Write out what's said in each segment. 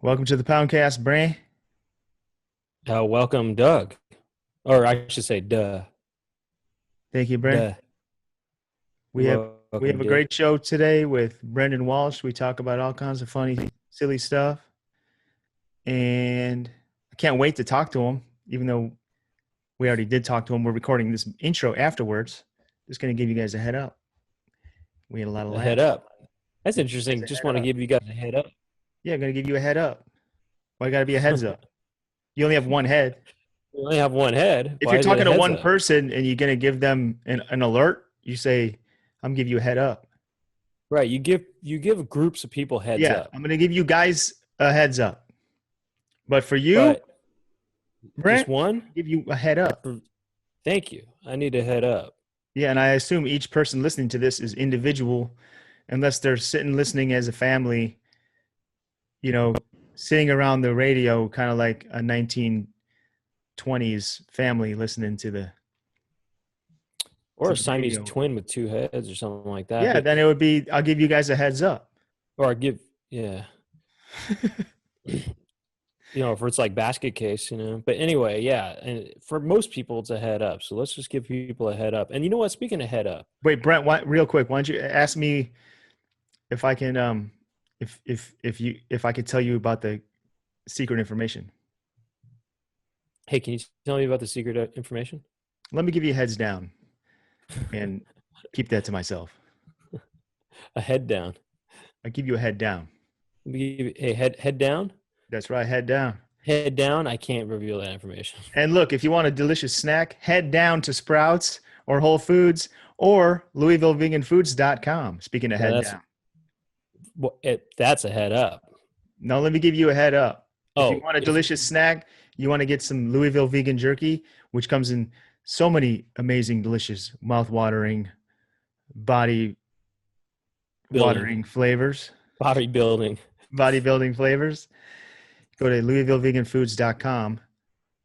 Welcome to the Poundcast, Brent. Welcome, Doug. Or I should say, duh. Thank you, Brent. Duh. We have You're we have welcome, a dude. great show today with Brendon Walsh. We talk about all kinds of funny, silly stuff, and I can't wait to talk to him. Even though we already did talk to him, we're recording this intro afterwards. Just going to give you guys a head up. We had a lot of A head laughs. up. That's Guys, interesting. a Just head want to up. give you guys a head up. Yeah, going to give you a head up. Why got to be a heads up? You only have one head. We only have one head. If Why you're is it a talking to heads one up? person and you're going to give them an alert, you say, "I'm giving you a head up." Right. You give groups of people heads Yeah, up. I'm going to give you guys a heads up. But for you, But just Brent, one? give you a head up. Thank you. I need a head up. Yeah, and I assume each person listening to this is individual, unless they're sitting listening as a family, you know, sitting around the radio, kind of like a 1920s family listening to Or a the Siamese radio. twin with two heads or something like that. Yeah, But then it would be, I'll give you guys a heads up. or I give yeah. If it's like basket case. But anyway, yeah. And for most people it's a head up. So let's just give people a head up. And you know what? Speaking of head up, Wait, Brent, real quick, why don't you ask me if I can, if I could tell you about the secret information? hey, can you tell me about the secret information? Let me give you a heads down and keep that to myself. A head down. I give you a head down. Hey, head down. That's right, head down. Head down. I can't reveal that information. And look, if you want a delicious snack, head down to Sprouts or Whole Foods or LouisvilleVeganFoods.com. Speaking of Now head that's down. that's a head up. Now, let me give you a head up. If you Oh, want a if delicious snack, you want to get some Louisville vegan jerky, which comes in so many amazing, delicious, mouth-watering, body-watering building, flavors, bodybuilding. bodybuilding flavors. Go to LouisvilleVeganFoods.com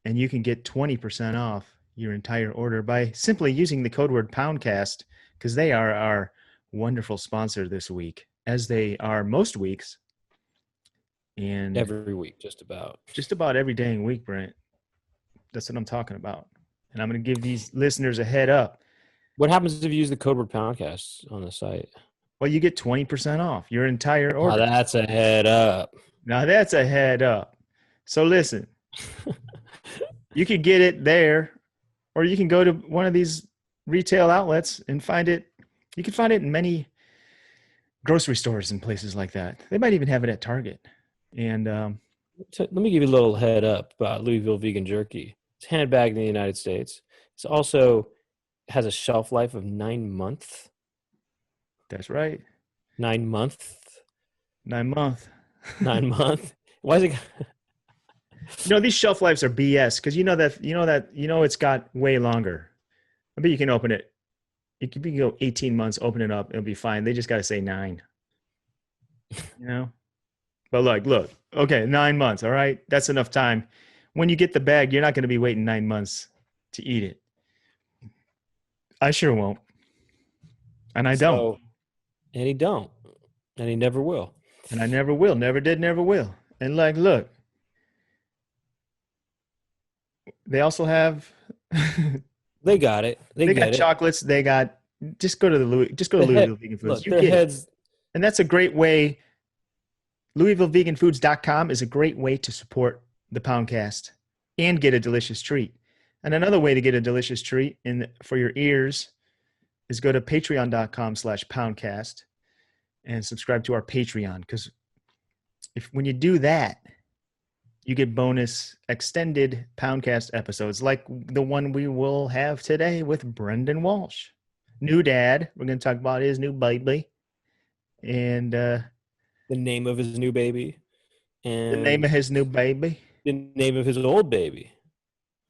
and you can get 20% off your entire order by simply using the code word Poundcast, because they are our wonderful sponsor this week, as they are most weeks and Every week, just about. just about every dang week, Brent. That's what I'm talking about. And I'm going to give these listeners a head up. What happens if you use the code word Poundcast on the site? Well, you get 20% off your entire Oh, order. that's a head up. Now, that's a head up. So listen, you could get it there, or you can go to one of these retail outlets and find it. You can find it in many grocery stores and places like that. They might even have it at Target. And Let me give you a little head up about Louisville vegan jerky. It's handbagged in the United States. It's also has a shelf life of 9 months. that's right, 9 months. 9 month. 9 months. Why is it? These shelf lives are BS, because it's got way longer. I bet you can open it. You can go 18 months, open it up, it'll be fine. They just got to say 9. You know. But look, okay, 9 months. All right, that's enough time. When you get the bag, you're not going to be waiting 9 months to eat it. I sure won't, and I don't, So, and he don't, and he never will. and I never will. Never did, never will. And look, they also have. They got it. They They got get it. chocolates. They got. Just go to The head. Louisville Vegan Foods. Look, You their get it, heads. and that's a great way. LouisvilleVeganFoods.com is a great way to support the Poundcast and get a delicious treat. And another way to get a delicious treat for your ears is go to patreon.com/poundcast and subscribe to our Patreon. Because when you do that, you get bonus extended Poundcast episodes like the one we will have today with Brendon Walsh. New dad. We're going to talk about his new baby. And The name of his new baby, the name of and his new baby. the name of his old baby.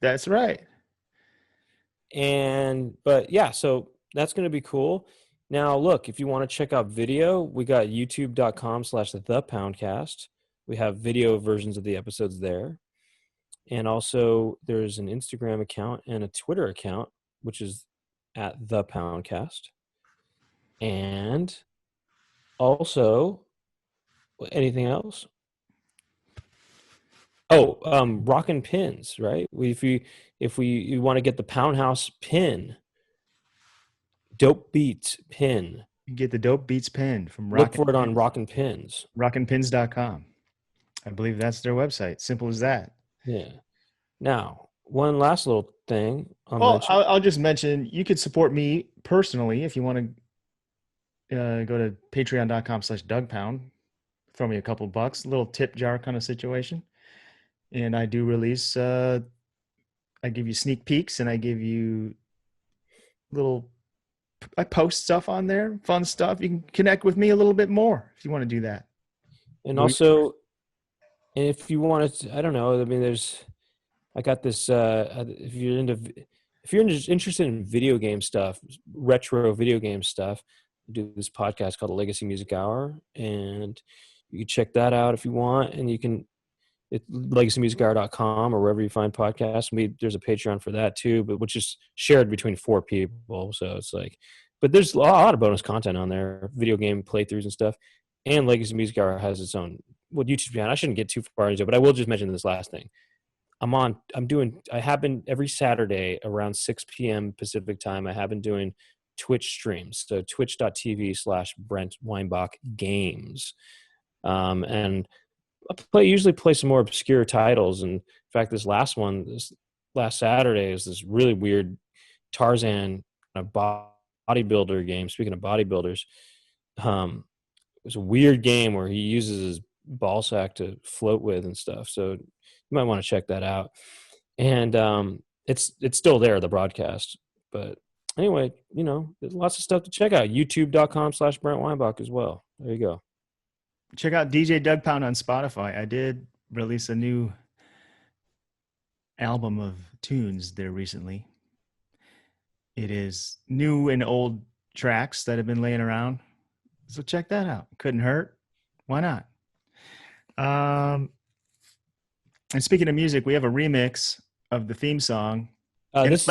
That's right. But yeah, so that's going to be cool. Now, look, if you want to check out video, we got youtube.com/thepoundcast. We have video versions of the episodes there. And also there's an Instagram account and a Twitter account, which is at the Poundcast. And also, anything else? Rockin' pins, right? You want to get the Pound House pin, Dope Beats pin, You get the Dope Beats pin from look for it on Rockin' Pins. rockinpins.com. I believe that's their website. Simple as that. Yeah. Now, one last little thing I'll Well, mention. I'll just mention you could support me personally if you want to go to patreon.com/DougPound. Throw me a couple bucks, a little tip jar kind of situation. And I do release, I give you sneak peeks and I give you little, I post stuff on there, fun stuff. You can connect with me a little bit more if you want to do that. And also, if you want to, I don't know. I mean, I got this. If you're interested in video game stuff, retro video game stuff, I do this podcast called the Legacy Music Hour, and you can check that out if you want. And you can, legacymusichour.com or wherever you find podcasts. There's a Patreon for that too, but which is shared between 4 people. So it's like, but there's a lot of bonus content on there, video game playthroughs and stuff. And Legacy Music Hour has its own YouTube channel. I shouldn't get too far into it, but I will just mention this last thing. I have been every Saturday around 6 p.m. Pacific time. I have been doing Twitch streams. So twitch.tv/Brent Weinbach games. And usually play some more obscure titles. And in fact, this last Saturday is this really weird Tarzan bodybuilder game. Speaking of bodybuilders, it was a weird game where he uses his ball sack to float with and stuff. So you might want to check that out. And it's still there, the broadcast. But anyway, there's lots of stuff to check out. YouTube.com/Brent Weinbach as well. There you go. Check out DJ Doug Pound on Spotify. I did release a new album of tunes there recently. It is new and old tracks that have been laying around. So check that out. Couldn't hurt. Why not? And speaking of music, we have a remix of the theme song. If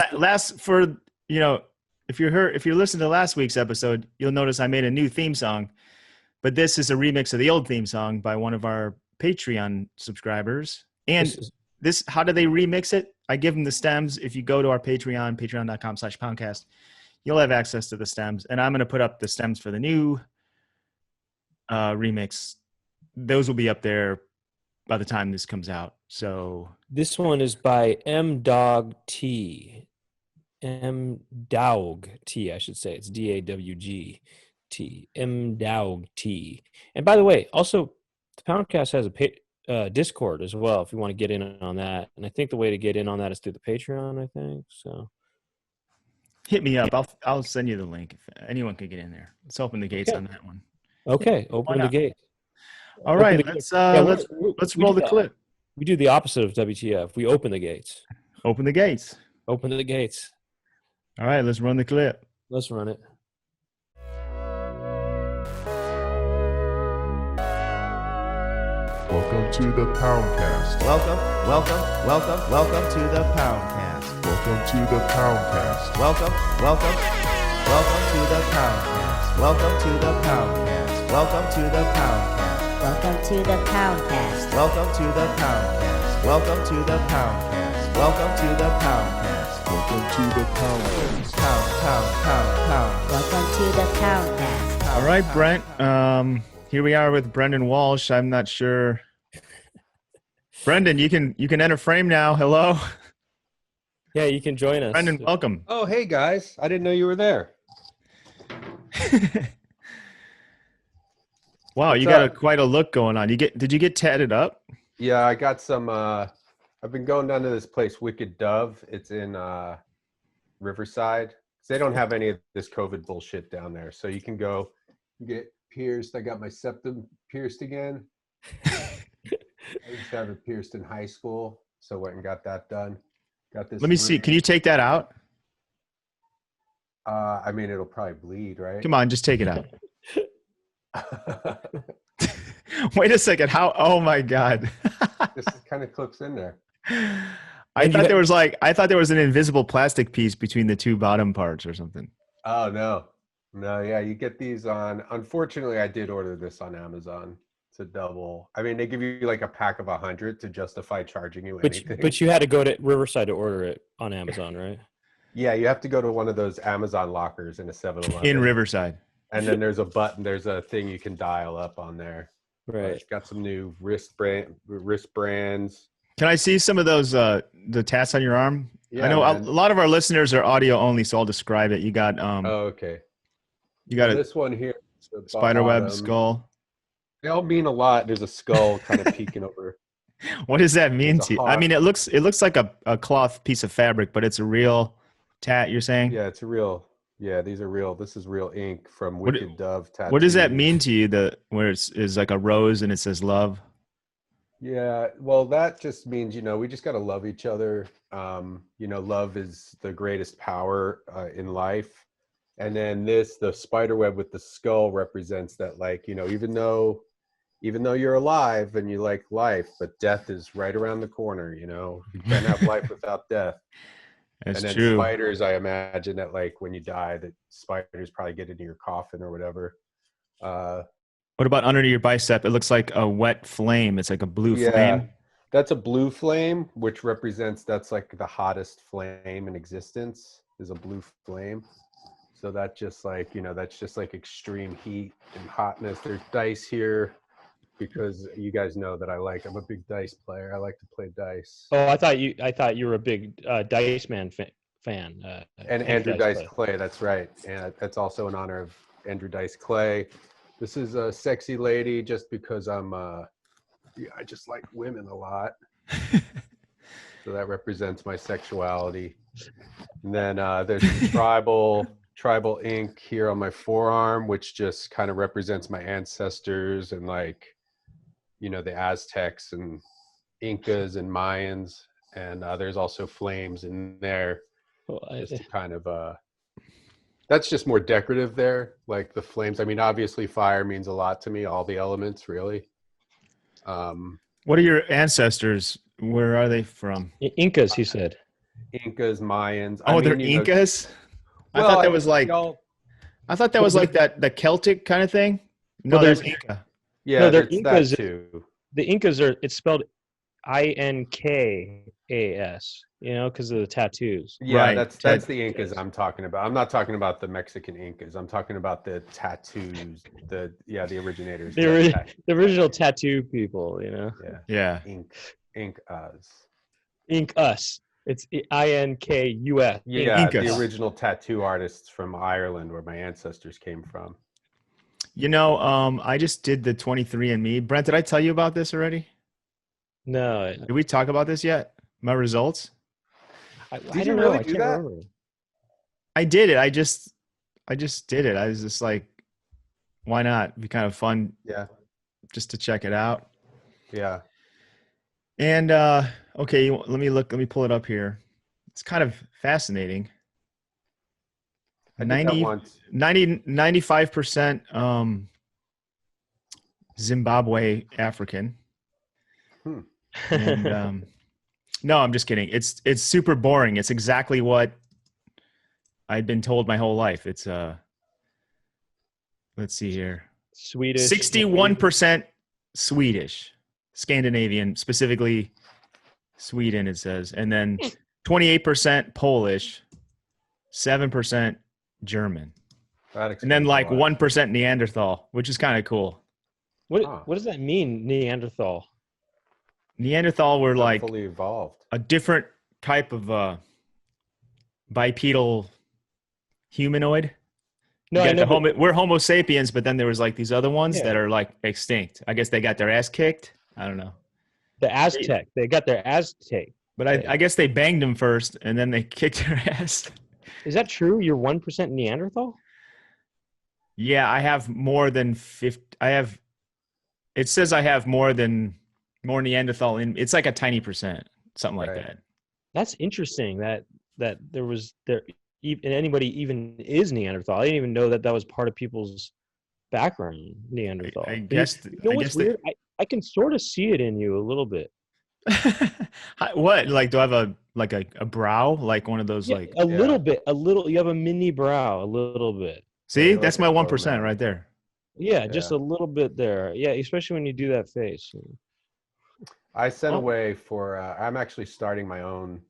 you listen to last week's episode, you'll notice I made a new theme song. But this is a remix of the old theme song by one of our Patreon subscribers. And how do they remix it? I give them the stems. If you go to our Patreon, patreon.com/Poundcast, you'll have access to the stems. And I'm going to put up the stems for the new remix. Those will be up there by the time this comes out. So this one is by M-Dog T. M-Dawg T, I should say. It's D-A-W-G. M-Dawg T. And by the way, also the Poundcast has a Discord as well if you want to get in on that. And I think the way to get in on that is through the Patreon, I think. So hit me up. I'll send you the link if anyone can get in there. Let's open the gates on that one. Okay, open the gate. All right, let's roll the clip. We do the opposite of WTF. We open the gates. Open the gates. Open the gates. All right, let's run the clip. Let's run it. Welcome to the Poundcast. Welcome to the Poundcast. Welcome to the Poundcast. Welcome to the Poundcast. Welcome to the Poundcast. Welcome to the Poundcast. Welcome to the Poundcast. Welcome to the Poundcast. Welcome to the Poundcast. Welcome to the Poundcast. Welcome to the Poundcast. Pound. Welcome to the Poundcast. All right, Brent. Here we are with Brendon Walsh. I'm not sure. Brendon, you can enter frame now. Hello. Yeah, you can join us. Brendon, welcome. Oh, hey guys. I didn't know you were there. Wow, you got quite a look going on. Did you get tatted up? Yeah, I got some I've been going down to this place, Wicked Dove. It's in Riverside. They don't have any of this COVID bullshit down there. So you can go get pierced. I got my septum pierced again. I used to have it pierced in high school, so went and got that done. Got this. Let me see. Can you take that out? I mean, it'll probably bleed, right? Come on, just take it out. Wait a second. How? Oh my God. This kind of clips in there. I thought there was an invisible plastic piece between the two bottom parts or something. Oh no. No, yeah, you get these on. Unfortunately, I did order this on Amazon. It's a double. I mean, they give you like a pack of 100 to justify charging you But anything. but you had to go to Riverside to order it on Amazon, right? Yeah, you have to go to one of those Amazon lockers in a 7-Eleven. In Riverside. And then there's a button, there's a thing you can dial up on there. Right. It's got some new wrist brands. Can I see some of those the tats on your arm? Yeah, I know a man. lot of our listeners are audio only, so I'll describe it. You got Oh, okay. you got a This one here, the spiderweb bottom. skull. They all mean a lot. There's a skull kind of peeking over. What does that mean It's a to you? I heart. mean, it looks like a cloth piece of fabric, but it's a real tat. You're saying? Yeah, it's a real. Yeah, these are real. This is real ink from What- Wicked Dove Tattoo. What does that mean to you? Where is like a rose and it says love. Yeah, well, that just means, we just got to love each other. Love is the greatest power in life. And then the spider web with the skull represents that, like, even though you're alive and you like life, but death is right around the corner, you can't have life without death. That's and then true. spiders, I imagine that, like, when you die, that spiders probably get into your coffin or whatever. What about under your bicep? It looks like a wet flame. It's like a blue flame. That's a blue flame, which represents that's like the hottest flame in existence is a blue flame. So that just like, that's just like extreme heat and hotness. There's dice here because you guys know that I'm a big dice player. I like to play dice. Oh, I thought you were a big Dice Man fan. And Andrew Dice Clay, that's right. And that's also in honor of Andrew Dice Clay. This is a sexy lady just because I just like women a lot. So that represents my sexuality. And then there's some tribal ink here on my forearm, which just kind of represents my ancestors and, like, the Aztecs and Incas and Mayans. And there's also flames in there. Well, Just to kind of that's just more decorative there, like the flames. I mean, obviously fire means a lot to me, all the elements really. What are your ancestors? Where are they from? Incas, he said. Incas, Mayans. Oh, they're Incas? I thought that was like the Celtic kind of thing. No, Well, there's there's- Inca. Yeah, No, they're there's Incas. that too. The Incas it's spelled Inkas, because of the tattoos. Yeah, Right. that's the Incas I'm talking about. I'm not talking about the Mexican Incas. I'm talking about the tattoos. The originators. The original tattoo people, Yeah. Yeah. Incas. Ink us. It's Inkus. Yeah, Incas. the original tattoo artists from Ireland, where my ancestors came from. I just did the 23andMe. Brent, did I tell you about this already? No, Did we talk about this yet? My results? I you don't know. really I do can't that? remember. I did it. I just did it. I was just like, why not? It'd be kind of fun Yeah. just to check it out. Yeah. And okay, let me pull it up here. It's kind of fascinating. I did that once. 95% Zimbabwe African. And no, I'm just kidding. It's super boring. It's exactly what I'd been told my whole life. It's let's see here. Swedish. 61% Swedish, Scandinavian, specifically Sweden, it says. And then 28% Polish, 7% German. And then like 1% Neanderthal, which is kind of cool. What does that mean, Neanderthal? Neanderthal were like fully evolved. a different type of bipedal humanoid. No, You I got know. we're Homo sapiens, but then there was like these other ones Yeah. that are like extinct. I guess they got their ass kicked. I don't know. The Aztec. They got their Aztec. But I guess they banged them first and then they kicked their ass. Is that true? You're 1% Neanderthal? Yeah, I have more than 50. It says I have more Neanderthal in. It's like a tiny percent, something like Right. that. That's interesting. That anybody even is Neanderthal. I didn't even know that was part of people's background. Neanderthal. I guess. You know what's weird? I can sort of see it in you a little bit. What? Like, do I have a brow? Like one of those? Yeah, Like, a little bit. A little. You have a mini brow. A little bit. see, like that's a my crow 1% man. right there. Yeah, just Yeah. a little bit there. Yeah, especially when you do that face. I sent Oh. away for. I'm actually starting my own,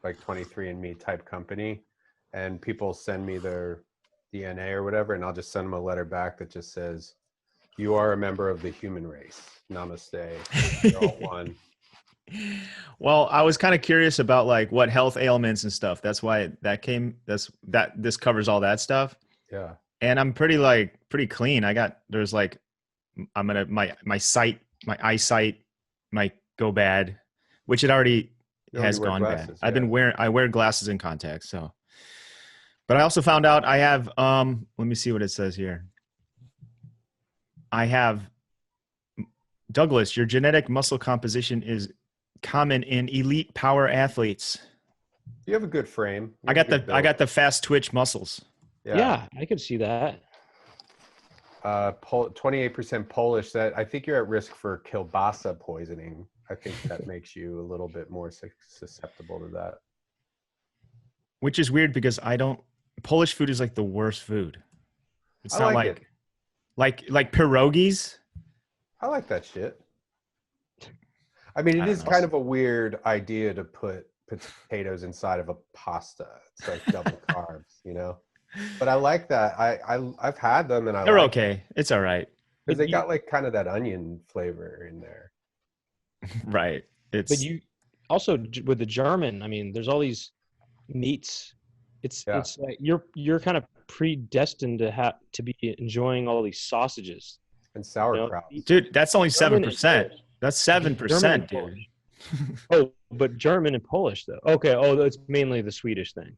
like 23andMe type company, and people send me their DNA or whatever, and I'll just send them a letter back that just says, "You are a member of the human race. Namaste. You're all one." Well, I was kind of curious about like what health ailments and stuff. That's why this covers all that stuff. Yeah. And I'm pretty clean. There's like my eyesight might go bad, which it already You has wear gone glasses, bad. yeah. I wear glasses and contacts. So, but I also found out I have let me see what it says here. I have Douglas, your genetic muscle composition is common in elite power athletes. You have a good frame. You I have got a good I got build. the fast twitch muscles. Yeah, I could see that. 28% Polish. That I think you're at risk for kielbasa poisoning. I think that makes you a little bit more susceptible to that. Which is weird because Polish food is like the worst food. It's I not like it. like pierogies. I like that shit. I mean, it is kind of a weird idea to put potatoes inside of a pasta. It's like double carbs, you know. But I like that. I've had them and They're like okay. It's all right. because they got like kind of that onion flavor in there. Right. But you also with the German, I mean, there's all these meats. It's like you're kind of predestined to be enjoying all these sausages and sauerkraut. Dude, that's only 7%. That's 7%, dude. Oh, but German and Polish though. Okay. Oh, that's mainly the Swedish thing.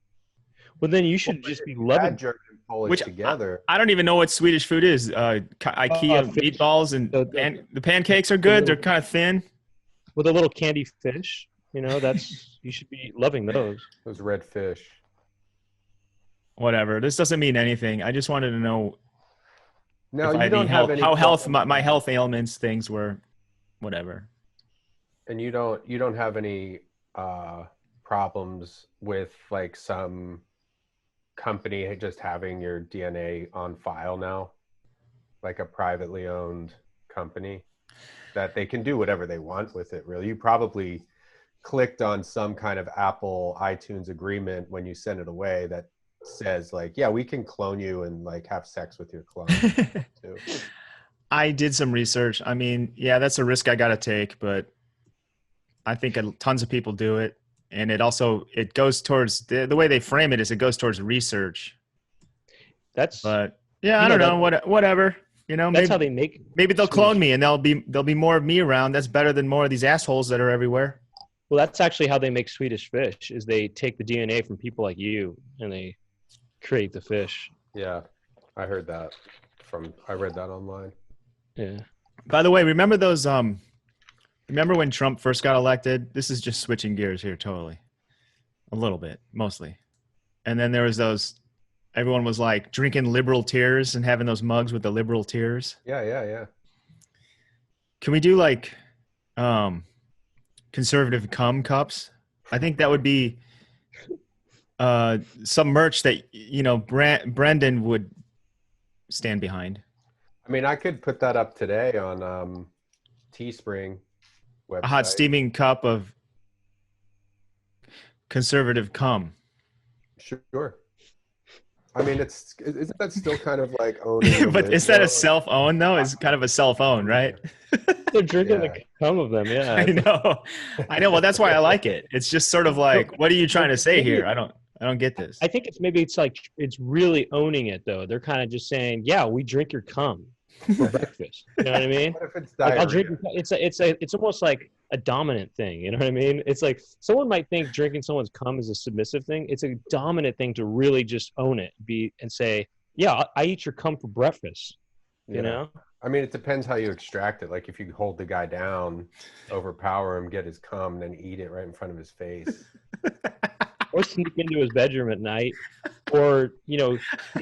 Well, then you should just be loving German and Polish together. I don't even know what Swedish food is. IKEA meatballs and the pancakes are good. They're kind of thin. With a little candy fish, you know, you should be loving those. Those red fish. Whatever. This doesn't mean anything. I just wanted to know. No, you don't have any my health ailments things were, whatever. And you don't have any problems with like some company just having your DNA on file now, like a privately owned company that they can do whatever they want with it. Really, you probably clicked on some kind of Apple iTunes agreement when you sent it away that says like, yeah, we can clone you and like have sex with your clone too. I did some research. I mean, yeah, that's a risk I got to take, but I think tons of people do it. And it goes towards the way they frame it is it goes towards research. But yeah, I don't know, whatever, you know, that's how they make. Maybe they'll clone me and there'll be more of me around. That's better than more of these assholes that are everywhere. Well, that's actually how they make Swedish fish is they take the DNA from people like you and they create the fish. Yeah. I heard that I read that online. Yeah. By the way, remember when Trump first got elected? This is just switching gears here totally. A little bit, mostly. And then there was everyone was like drinking liberal tears and having those mugs with the liberal tears. Yeah. Can we do like conservative cum cups? I think that would be some merch that, you know, Brendon would stand behind. I mean, I could put that up today on Teespring website. A hot steaming cup of conservative cum. Sure. I mean, isn't that still kind of like owning? But is that a self-own though? It's kind of a self-own, right? They're drinking the cum of them. Yeah, I know. Well, that's why I like it. It's just sort of like, what are you trying to say here? I don't get this. I think it's like it's really owning it though. They're kind of just saying, yeah, we drink your cum for breakfast. You know what I mean? What if it's like, diarrhea? I'll drink. It's almost like a dominant thing. You know what I mean? It's like someone might think drinking someone's cum is a submissive thing. It's a dominant thing to really just own it, and say, yeah, I eat your cum for breakfast. You know? I mean, it depends how you extract it. Like if you hold the guy down, overpower him, get his cum, then eat it right in front of his face. Or sneak into his bedroom at night, or sneak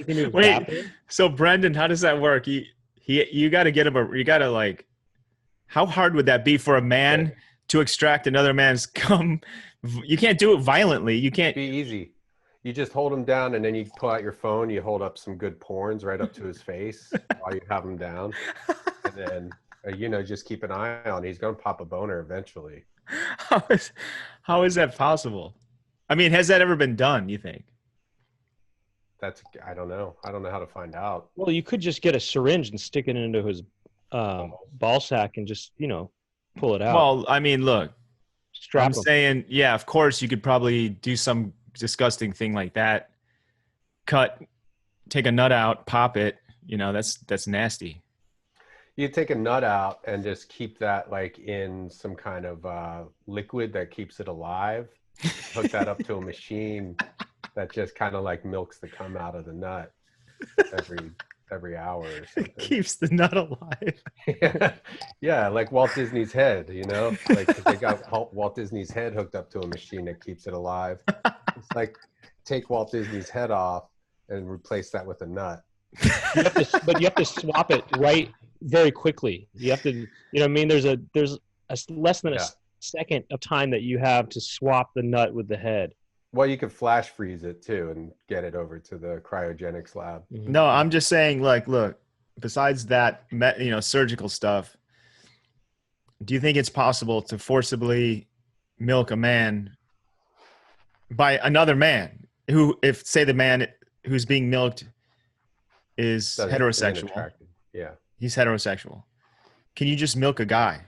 into his bathroom. So Brendon, how does that work? You got to get him. You got to like. How hard would that be for a man to extract another man's cum? You can't do it violently. You can't. Be easy. You just hold him down, and then you pull out your phone. You hold up some good porns right up to his face while you have him down, and then just keep an eye on. He's gonna pop a boner eventually. How is that possible? I mean, has that ever been done? You think? I don't know. I don't know how to find out. Well, you could just get a syringe and stick it into his ball sack and just pull it out. Well, I mean, look, Strap I'm him. saying, yeah, of course, you could probably do some disgusting thing like that. Take a nut out, pop it. That's nasty. You take a nut out and just keep that like in some kind of liquid that keeps it alive. Hook that up to a machine that just kind of like milks the cum out of the nut every hour or something. It keeps the nut alive. Yeah, like Walt Disney's head, like 'cause they got Walt Disney's head hooked up to a machine that keeps it alive. It's like take Walt Disney's head off and replace that with a nut. But you have to swap it right very quickly. You have to, there's less than a second of time that you have to swap the nut with the head. Well, you could flash freeze it too and get it over to the cryogenics lab. No, I'm just saying, like, look, besides that, surgical stuff, do you think it's possible to forcibly milk a man by another man who, if say the man who's being milked is heterosexual? Yeah. He's heterosexual. Can you just milk a guy?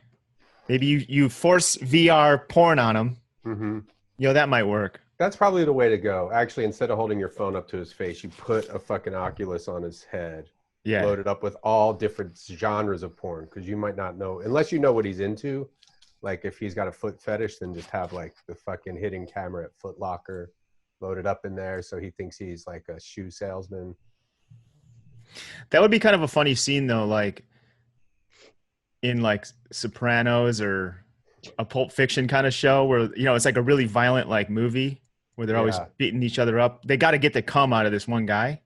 Maybe you force VR porn on him. Mm-hmm. That might work. That's probably the way to go. Actually, instead of holding your phone up to his face, you put a fucking Oculus on his head. Yeah. Load it up with all different genres of porn, because you might not know, unless you know what he's into. Like if he's got a foot fetish, then just have like the fucking hidden camera at Foot Locker loaded up in there so he thinks he's like a shoe salesman. That would be kind of a funny scene though, like in like Sopranos or a Pulp Fiction kind of show where, it's like a really violent like movie where they're always beating each other up. They got to get the cum out of this one guy.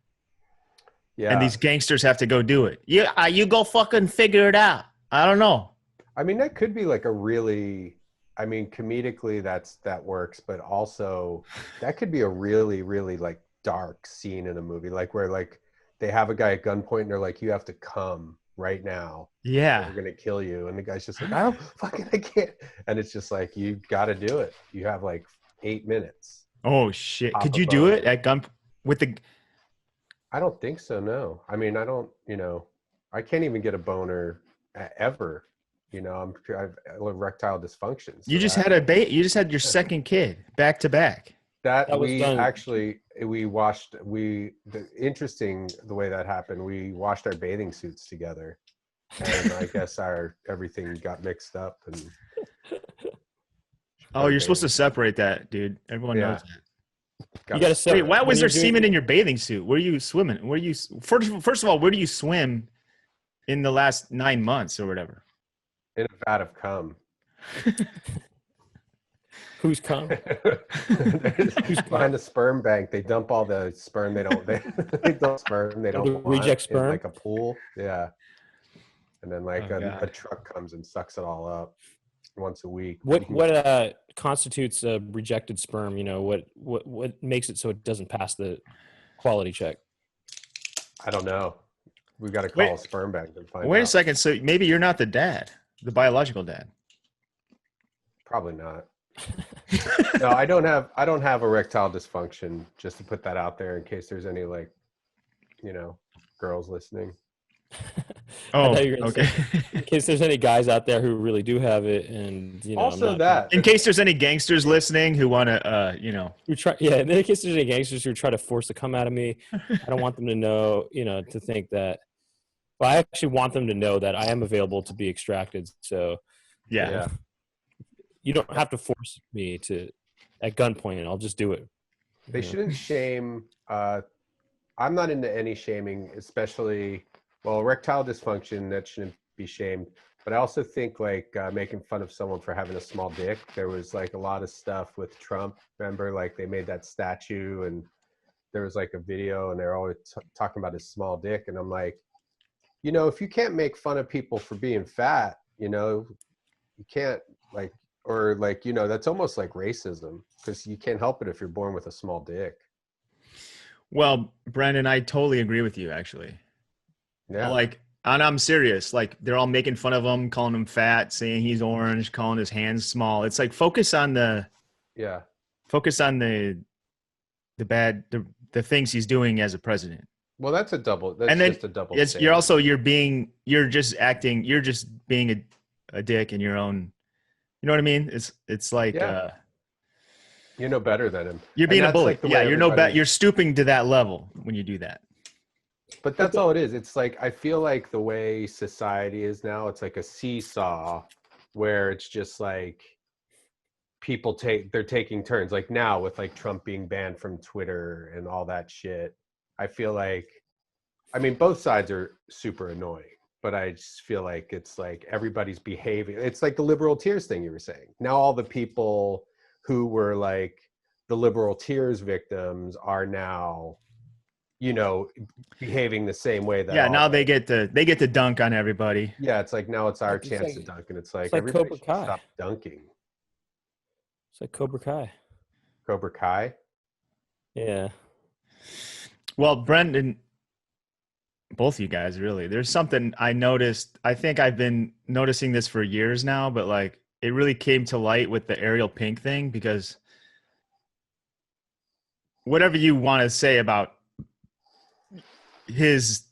Yeah. And these gangsters have to go do it. You go fucking figure it out. I don't know. I mean, that could be like a really, comedically that works, but also that could be a really, really like dark scene in a movie, like where like they have a guy at gunpoint and they're like, you have to come right now. Yeah. We're going to kill you. And the guy's just like, I can't. And it's just like, you got to do it. You have like 8 minutes. Oh shit. Could you do it at gun with the? I don't think so. No. I mean, I don't, I can't even get a boner ever. I've erectile dysfunction. So you just had your second kid back to back. That we actually, interesting the way that happened. We washed our bathing suits together, and I guess everything got mixed up. And you're supposed to separate that, dude. Everyone knows that. You got to say, wait, why was there semen in your bathing suit? Where are you swimming? First of all, where do you swim in the last 9 months or whatever? In a vat of cum. Who's cum? Who's behind the sperm bank? They dump all the sperm. They dump sperm. They don't reject sperm in like a pool. Yeah, and then like a truck comes and sucks it all up once a week. What constitutes a rejected sperm? What makes it so it doesn't pass the quality check? I don't know. We've got to call a sperm bank and find out. Wait a second. So maybe you're not the dad, the biological dad. Probably not. No, I don't have erectile dysfunction, just to put that out there in case there's any girls listening. Oh, okay. In case there's any guys out there who really do have it, and also in case there's any gangsters listening who want to, who try, in case there's any gangsters who try to force the cum out of me, I don't want them to know, to think that. Well, I actually want them to know that I am available to be extracted. So, yeah. You don't have to force me at gunpoint, and I'll just do it. They shouldn't shame. I'm not into any shaming, especially, erectile dysfunction, that shouldn't be shamed. But I also think like making fun of someone for having a small dick. There was like a lot of stuff with Trump. Remember, like they made that statue and there was like a video and they're always talking about his small dick. And I'm like, if you can't make fun of people for being fat, you can't that's almost like racism, because you can't help it if you're born with a small dick. Well, Brandon, I totally agree with you, actually. Yeah. Like, and I'm serious. Like, they're all making fun of him, calling him fat, saying he's orange, calling his hands small. It's like Yeah. focus on the things he's doing as a president. Well, that's And then just a double it's standard. you're just being a dick in your own. You know what I mean? It's like Yeah. You know better than him. you're And being a that's, bully. like, the Yeah, way you're no bet. everybody- You're stooping to that level when you do that. But that's all it is. It's like, I feel like the way society is now, it's like a seesaw where it's just like they're taking turns. Like now with like Trump being banned from Twitter and all that shit. I feel like, I mean, both sides are super annoying, but I just feel like it's like everybody's behaving. It's like the liberal tears thing you were saying. Now all the people who were like the liberal tears victims are now, behaving the same way that. Yeah, now the- they get to dunk on everybody. Yeah, it's like now it's our It's chance like- to dunk, and it's like like everybody Cobra should Kai. stop dunking. It's like Cobra Kai. Cobra Kai. Yeah. Well, Brendan, both of you guys, really. There's something I noticed. I think I've been noticing this for years now, but like it really came to light with the Ariel Pink thing, because whatever you want to say about his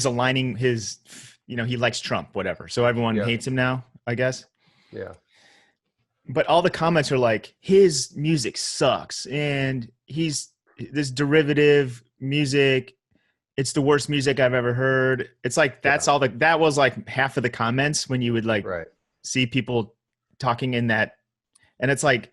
aligning his, he likes Trump, whatever. So everyone Yeah. hates him now, I guess. Yeah. But all the comments are like, his music sucks, and he's this derivative music. It's the worst music I've ever heard. It's like that was like half of the comments when you would like Right. see people talking in that, and it's like,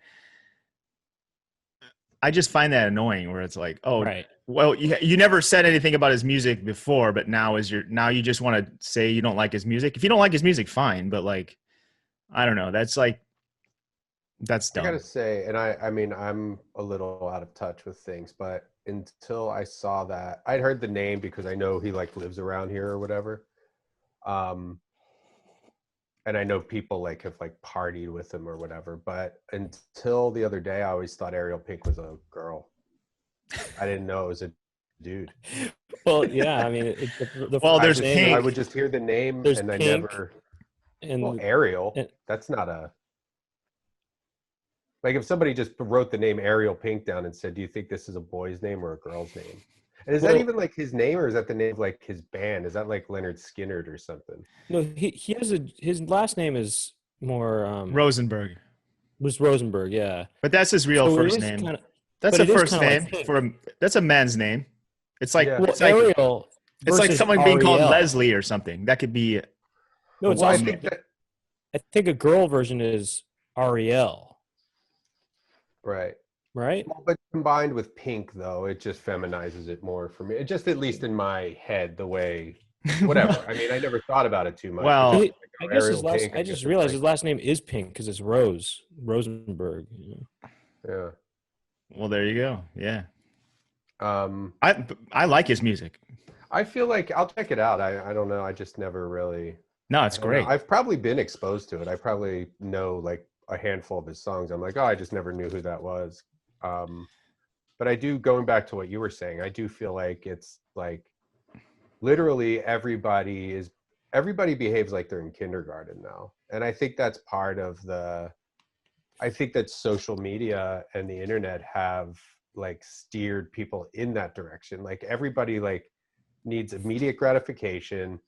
I just find that annoying. Where it's like, oh, Right. well, you never said anything about his music before, but now you just want to say you don't like his music. If you don't like his music, fine, but like, I don't know. That's dumb. I gotta say, and I mean, I'm a little out of touch with things, but until I saw that, I'd heard the name because I know he like lives around here or whatever. And I know people like have like partied with him or whatever, but until the other day, I always thought Ariel Pink was a girl. I didn't know it was a dude. Well, yeah. I mean, Well, I there's just- Pink. I would just hear the name There's and I Pink. never. And Well, Ariel. and- That's not a. Like if somebody just wrote the name Ariel Pink down and said, "Do you think this is a boy's name or a girl's name?" And is that Well- even like his name, or is that the name of like his band? Is that like Leonard Skinner or something? no, he has his last name is more Rosenberg, was Rosenberg. Yeah. but that's his real So it first is name. kinda- That's but a it is first kinda name like Pink. that's a man's name. It's like Yeah. well, it's like Ariel. it's like versus someone being called Ariel. Leslie or something. That could be. No, it's Well, I also. think that I think a girl version is Ariel, right. right? Well, but combined with Pink, though, it just feminizes it more for me. It just, at least in my head, the way, whatever. I mean, I never thought about it too much. Well, because, He- I guess his Ariel last. Pink, I guess just it's realized like- his last name is Pink because it's Rosenberg. Yeah. Well, there you go. Yeah, Um, I like his music. I feel like I'll check it out. I don't know. I just never really. No, it's I don't know. great. I've probably been exposed to it. I probably know like a handful of his songs. I'm like, oh, I just never knew who that was. But I do, going back to what you were saying, I do feel like it's like literally everybody behaves like they're in kindergarten now. And I think that's part of I think that social media and the internet have like steered people in that direction. Like everybody like needs immediate gratification.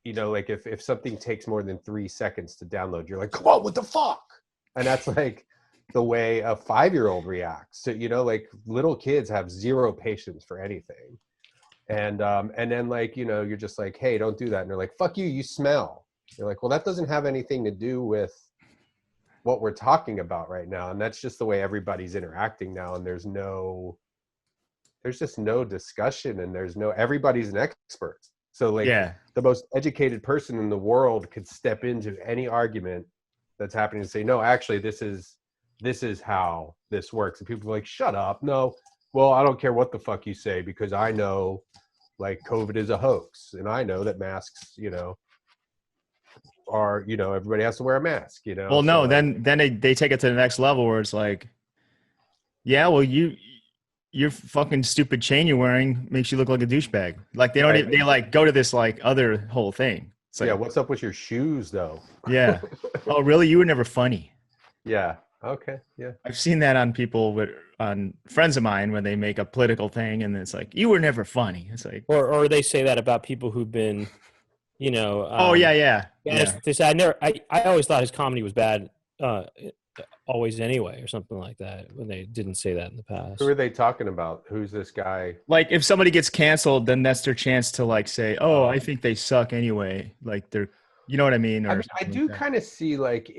Like if something takes more than 3 seconds to download, you're like, come on, what the fuck? And that's like the way a 5-year-old reacts. So, like little kids have zero patience for anything. And then like, you're just like, hey, don't do that. And they're like, fuck you, you smell. You're like, well, that doesn't have anything to do with what we're talking about right now. And that's just the way everybody's interacting now. And there's just no discussion, and everybody's an expert. So like Yeah. the most educated person in the world could step into any argument that's happening and say, no, actually this is how this works. And people are like, shut up. No, well, I don't care what the fuck you say, because I know like COVID is a hoax, and I know that masks, are, everybody has to wear a mask, Well, no, So, then they take it to the next level where it's like, yeah, well, your fucking stupid chain you're wearing makes you look like a douchebag. Like they don't Right. even, they like go to this like other whole thing. It's like, Yeah, what's up with your shoes though? yeah. Oh, really? You were never funny. Yeah. Okay. Yeah. I've seen that on people with on friends of mine when they make a political thing and it's like, you were never funny. It's like, Or they say that about people who've been, you know. oh yeah. They say I always thought his comedy was bad, always anyway, or something like that. When they didn't say that in the past. Who are they talking about? Who's this guy? Like if somebody gets canceled, then that's their chance to like say, oh, I think they suck anyway. Like they're, you know what I mean? Or I do kind of see like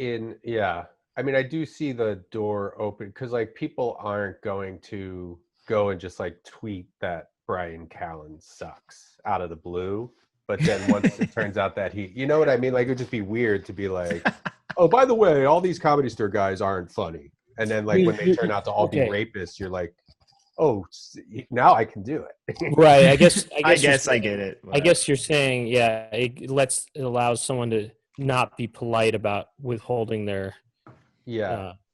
I mean, I do see the door open because like people aren't going to go and just like tweet that Brian Callen sucks out of the blue. But then once it turns out that you know what I mean? Like it would just be weird to be like, oh, by the way, all these Comedy Store guys aren't funny. And then like when they turn out to all be rapists, you're like, oh, now I can do it. Right. I guess I get it. I guess you're saying, yeah, it allows someone to not be polite about withholding their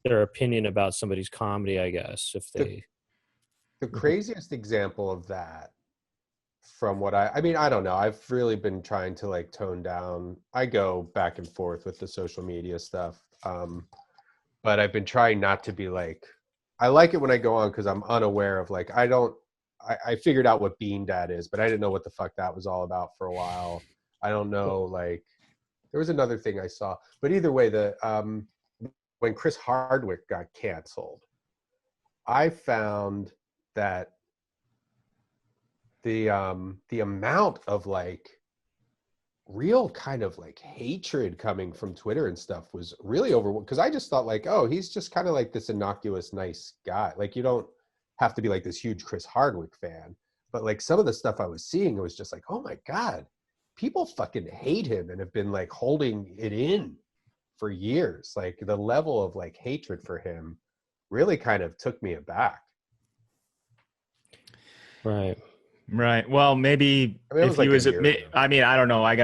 opinion about somebody's comedy, I guess. If they the craziest example of that from what I mean, I don't know. I've really been trying to like tone down. I go back and forth with the social media stuff. But I've been trying not to be like, I like it when I go on because I'm unaware of like, I figured out what Bean Dad is, but I didn't know what the fuck that was all about for a while. I don't know, like, there was another thing I saw. But either way, when Chris Hardwick got canceled, I found that the amount of like real kind of like hatred coming from Twitter and stuff was really because I just thought like, oh, he's just kind of like this innocuous nice guy. Like you don't have to be like this huge Chris Hardwick fan, but like some of the stuff I was seeing, it was just like, oh my God, people fucking hate him and have been like holding it in for years. Like the level of like hatred for him really kind of took me aback. Right. Well, maybe I mean, if he was, I mean, I don't know. I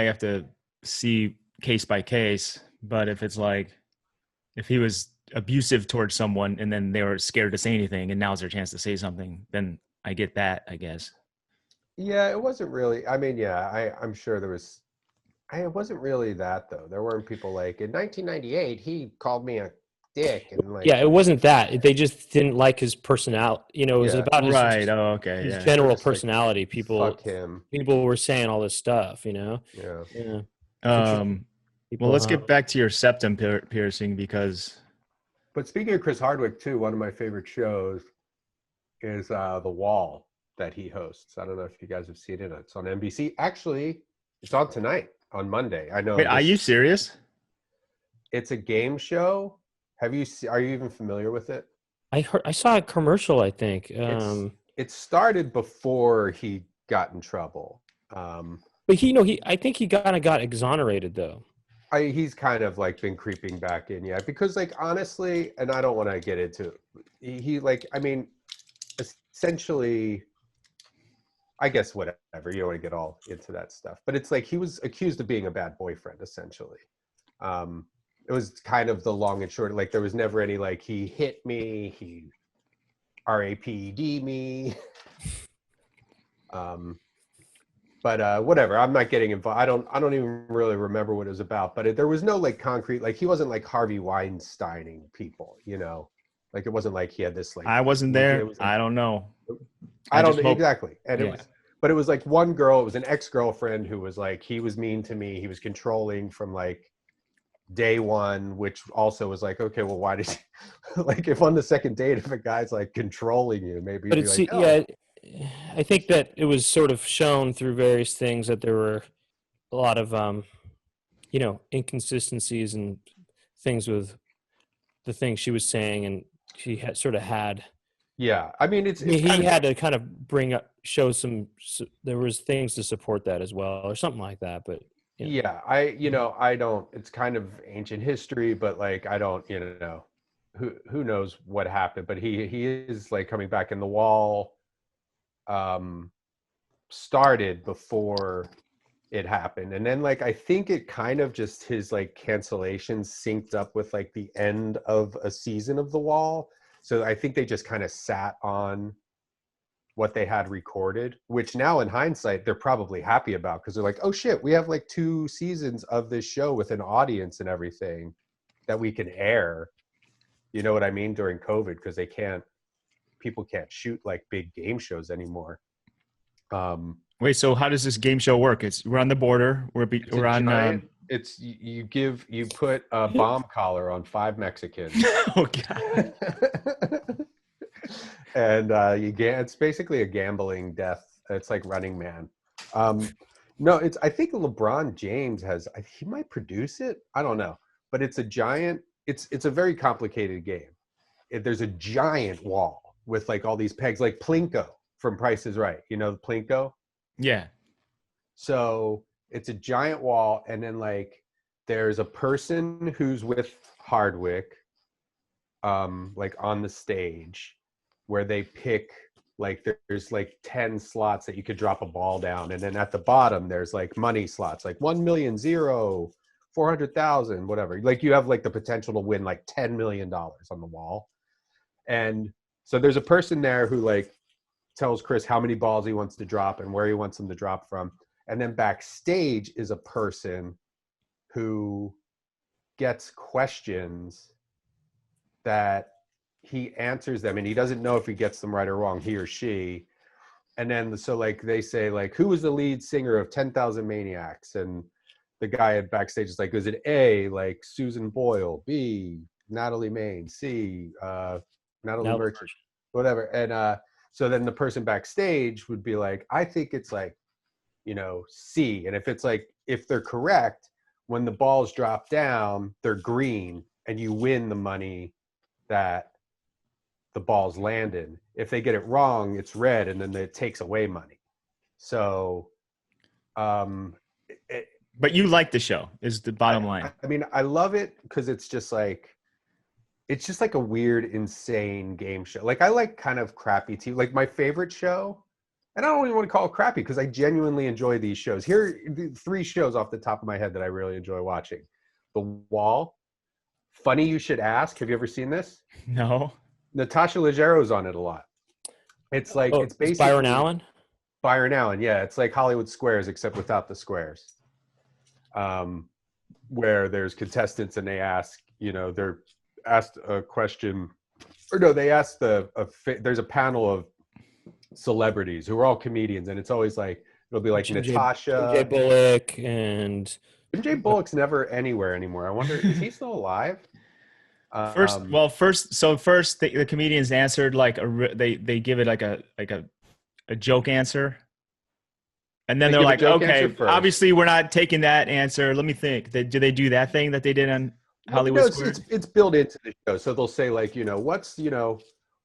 have to see case by case, but if it's like, if he was abusive towards someone and then they were scared to say anything and now's their chance to say something, then I get that, I guess. Yeah, it wasn't really, I mean, yeah, I'm sure it wasn't really that though. There weren't people like, in 1998, he called me a dick and like, yeah, it wasn't that. They just didn't like his personality. You know, it was about his, his general personality. Like, people, fuck him. People were saying all this stuff, you know? Yeah. Well, let's get back to your septum piercing because. But speaking of Chris Hardwick too, one of my favorite shows is The Wall that he hosts. I don't know if you guys have seen it. It's on NBC. Actually, it's on tonight on Monday. I know. Wait, are you serious? It's a game show. Are you even familiar with it? I saw a commercial, I think. It started before he got in trouble. But I think he kind of got exonerated though. He's kind of like been creeping back in, yeah. Because like honestly, and I don't want to get into he like, I mean, essentially, I guess whatever, you don't want to get all into that stuff. But it's like he was accused of being a bad boyfriend, essentially. It was kind of the long and short. Like there was never any like he hit me, he RAPD me. But whatever. I'm not getting involved. I don't even really remember what it was about. But there was no like concrete. Like he wasn't like Harvey Weinsteining people, you know. Like it wasn't like he had this like. I wasn't there. I don't know. I don't know exactly. And it was like one girl. It was an ex-girlfriend who was like he was mean to me. He was controlling from like day one, which also was like, okay, well, why did you, like if on the second date, if a guy's like controlling you, maybe but you'd be like, oh. Yeah, I think that it was sort of shown through various things that there were a lot of inconsistencies and things with the things she was saying, and she had yeah, I mean he had to kind of show some, there was things to support that as well or something like that. But yeah, I don't, it's kind of ancient history, but like I don't, who knows what happened, but he is like coming back. In The Wall started before it happened, and then like I think it kind of just his like cancellation synced up with like the end of a season of The Wall, So I think they just kind of sat on what they had recorded, which now in hindsight, they're probably happy about because they're like, oh shit, we have like 2 seasons of this show with an audience and everything that we can air. You know what I mean? During COVID, because people can't shoot like big game shows anymore. Wait, so how does this game show work? We're on the border. We're on. You put a bomb collar on 5 Mexicans. Oh God. And it's basically a gambling death. It's like Running Man. No, I think LeBron James he might produce it. I don't know, but it's a very complicated game. There's a giant wall with like all these pegs, like Plinko from Price is Right. You know, Plinko? Yeah. So it's a giant wall. And then like, there's a person who's with Hardwick, like on the stage, where they pick, like there's like 10 slots that you could drop a ball down. And then at the bottom, there's like money slots, like 1 million, 0, 400,000, whatever. Like you have like the potential to win like $10 million on the wall. And so there's a person there who like tells Chris how many balls he wants to drop and where he wants them to drop from. And then backstage is a person who gets questions that he answers them, and he doesn't know if he gets them right or wrong, he or she. And then so like they say like, who was the lead singer of 10,000 Maniacs? And the guy at backstage is like, is it A, like Susan Boyle, B, Natalie Maine, C, Natalie Merchant, whatever. And so then the person backstage would be like, I think it's like, you know, C. And if they're correct, when the balls drop down, they're green and you win the money that the balls land in. If they get it wrong, it's red, and then it takes away money. So, but you like the show is the bottom line. I mean, I love it because it's just like a weird, insane game show. Like I like kind of crappy TV. Like my favorite show, and I don't even want to call it crappy because I genuinely enjoy these shows. Here are 3 shows off the top of my head that I really enjoy watching. The Wall. Funny You Should Ask. Have you ever seen this? No. Natasha Leggero's on it a lot. It's like it's basically Byron Allen. Byron Allen, yeah. It's like Hollywood Squares except without the squares. Where there's contestants and they ask, you know, they're asked a question, or no, they asked there's a panel of celebrities who are all comedians, and it's always like it'll be like Natasha, MJ Bullock, and MJ Bullock's never anywhere anymore. I wonder, is he still alive? First, the comedians answered like they give it like a joke answer, and then they're like, okay, obviously we're not taking that answer. Let me think. Do they do that thing that they did on Hollywood Squares? It's built into the show. So they'll say like, you know,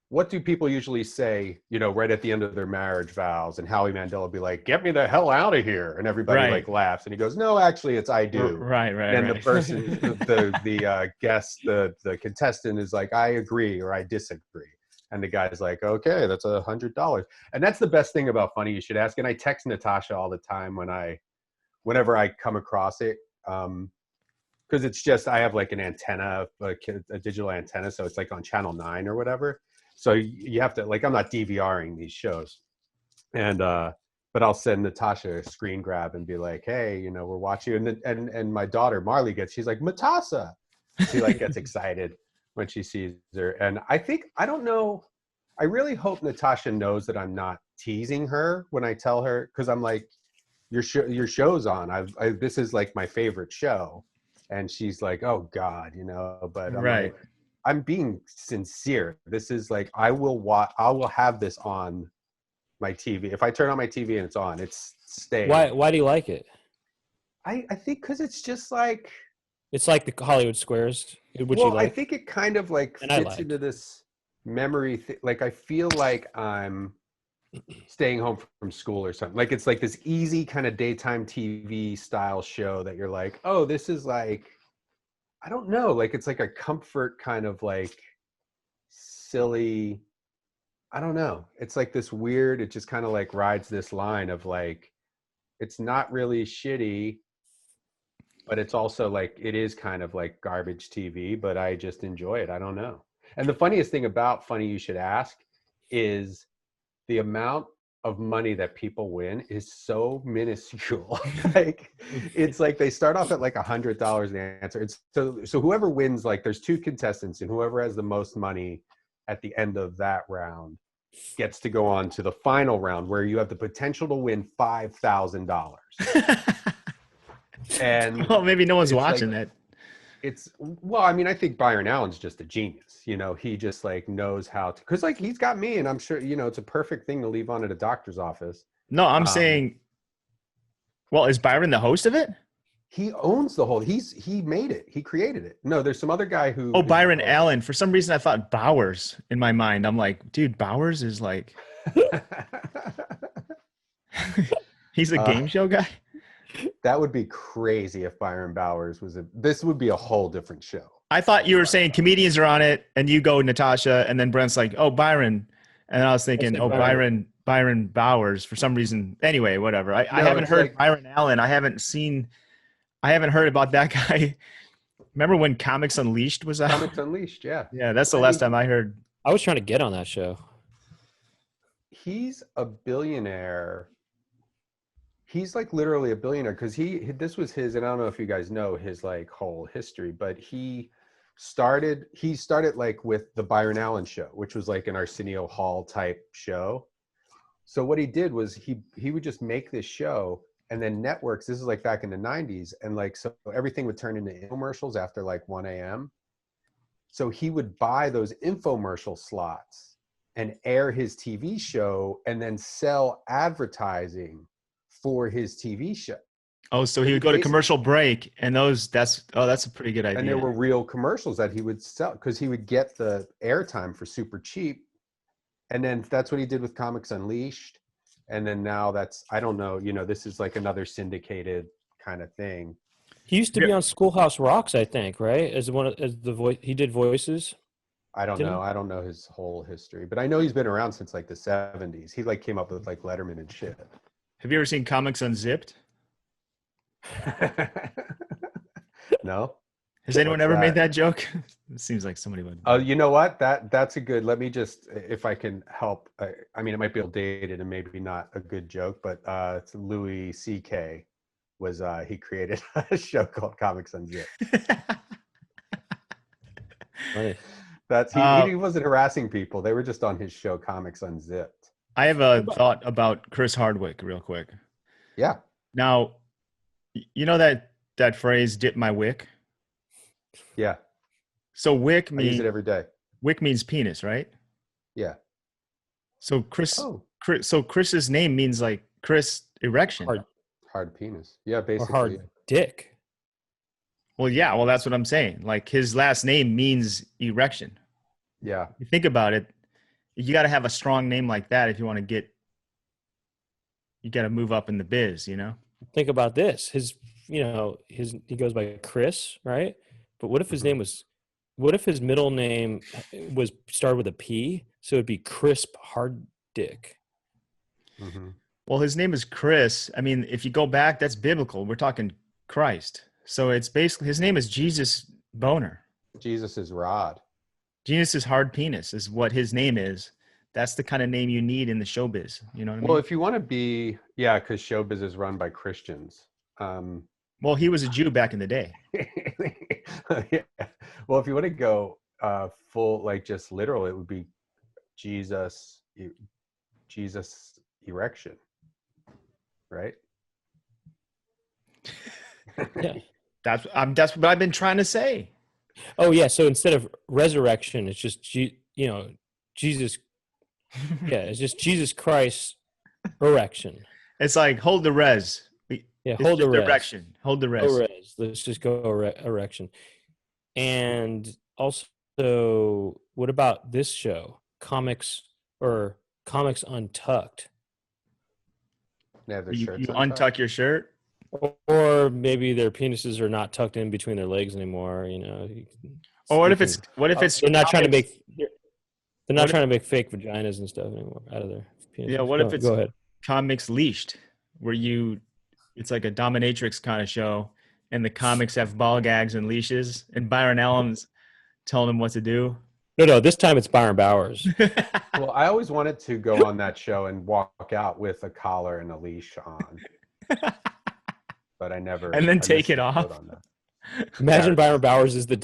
what do people usually say, you know, right at the end of their marriage vows? And Howie Mandel will be like, get me the hell out of here. And everybody like laughs. And he goes, no, actually it's I do. Right. And the person, the guest, the contestant is like, I agree or I disagree. And the guy's like, okay, that's $100. And that's the best thing about Funny You Should Ask. And I text Natasha all the time whenever I come across it. Because it's just, I have like an antenna, a digital antenna. So it's like on channel 9 or whatever. So you have to, like, I'm not DVRing these shows. And, but I'll send Natasha a screen grab and be like, hey, you know, we're watching. And my daughter, Marley, she's like, Matassa. She like gets excited when she sees her. And I don't know. I really hope Natasha knows that I'm not teasing her when I tell her, because I'm like, your show's on. This is like my favorite show. And she's like, oh God, you know, but I'm like, I'm being sincere. This is like, I will have this on my TV. If I turn on my TV and it's on, it's staying. Why do you like it? I think because it's just like, it's like the Hollywood Squares. Which you like? I think it kind of like fits into this memory. Like I feel like I'm staying home from school or something. Like it's like this easy kind of daytime TV style show that you're like, oh, this is like, I don't know, like it's like a comfort kind of like silly, I don't know. It's like this weird, it just kind of like rides this line of like, it's not really shitty, but it's also like, it is kind of like garbage TV, but I just enjoy it. I don't know. And the funniest thing about Funny You Should Ask is the amount of money that people win is so minuscule. Like, it's like they start off at like $100 an answer. It's so whoever wins, like there's 2 contestants, and whoever has the most money at the end of that round gets to go on to the final round, where you have the potential to win $5,000. And Well, maybe no one's it's watching like, that. it's, well, I mean, I think Byron Allen's just a genius. You know, he just like knows how to, because like he's got me, and I'm sure, you know, it's a perfect thing to leave on at a doctor's office. No, I'm saying, well, is Byron the host of it? He owns the whole, he made it. He created it. No, there's some other guy who. Oh, is Byron the host. Allen. For some reason, I thought Bowers in my mind. I'm like, dude, Bowers is like, he's a game show guy. That would be crazy if Byron Bowers was this would be a whole different show. I thought you were saying comedians are on it, and you go Natasha, and then Brent's like, oh, Byron. And I was thinking, That's oh, like Byron Bowers for some reason. Anyway, whatever. I No, haven't it's heard like- Byron Allen. I haven't heard about that guy. Remember when Comics Unleashed was out? Comics Unleashed, yeah. Yeah, that's the last time I heard. I was trying to get on that show. He's a billionaire. He's like literally a billionaire, because this was his, and I don't know if you guys know his like whole history, but he started like with the Byron Allen show, which was like an Arsenio Hall type show. So what he did was he would just make this show, and then networks, this is like back in the 90s, and like, so everything would turn into infomercials after like 1 a.m. So he would buy those infomercial slots and air his TV show, and then sell advertising for his TV show. Oh, so he would go to commercial break, and that's a pretty good idea. And there were real commercials that he would sell, because he would get the airtime for super cheap. And then that's what he did with Comics Unleashed. And then now I don't know, you know, this is like another syndicated kind of thing. He used to be on Schoolhouse Rocks, I think, right? As the voice, he did voices. I don't know. I don't know his whole history, but I know he's been around since like the 70s. He like came up with like Letterman and shit. Have you ever seen Comics Unzipped? No. Has anyone ever made that joke? It seems like somebody would. Oh, you know what? That's a good. Let me just, if I can help. I mean, it might be dated and maybe not a good joke, but it's Louis C.K. was he created a show called Comics Unzipped. Right. That's he wasn't harassing people. They were just on his show Comics Unzipped. I have a thought about Chris Hardwick real quick. Yeah. Now, you know that phrase, dip my wick? Yeah. So wick I use means it every day. wick means penis, right? Yeah. So Chris's name means like Chris erection. Hard penis. Yeah, Or basically. hard dick. Well, yeah, well that's what I'm saying. Like his last name means erection. Yeah. You think about it, you got to have a strong name like that if you want to you got to move up in the biz, you know? Think about this. He goes by Chris, right? But what if his name was, what if his middle name was started with a P? So it'd be Crisp Hard Dick. Mm-hmm. Well, his name is Chris. I mean, if you go back, that's biblical. We're talking Christ. So it's basically, his name is Jesus Boner. Jesus is Rod. Jesus is hard penis is what his name is. That's the kind of name you need in the showbiz. You know what I mean? Well, if you want to be, yeah, because showbiz is run by Christians. Well, he was a Jew back in the day. Yeah. Well, if you want to go full, like just literal, it would be Jesus erection, right? Yeah. That's what I've been trying to say. Oh yeah. So instead of resurrection, it's just Jesus. Yeah, it's just Jesus Christ erection. It's like hold the res. Yeah, It's hold the just res. erection. Hold the res. Go res. Let's just go erection. And also, what about this show, Comics Untucked? Yeah, their You shirts untuck your shirt. Or maybe their penises are not tucked in between their legs anymore. You know. Or what if it's They're not trying to comics- make. They're not trying to make fake vaginas and stuff anymore out of their penises. Yeah, what if it's go ahead? comics leashed, where it's like a dominatrix kind of show, and the comics have ball gags and leashes, and Byron Allen's telling them what to do. No. This time it's Byron Bowers. Well, I always wanted to go on that show and walk out with a collar and a leash on, but I never. And then I take missed it the off. boat on that. Imagine Byron Bowers is the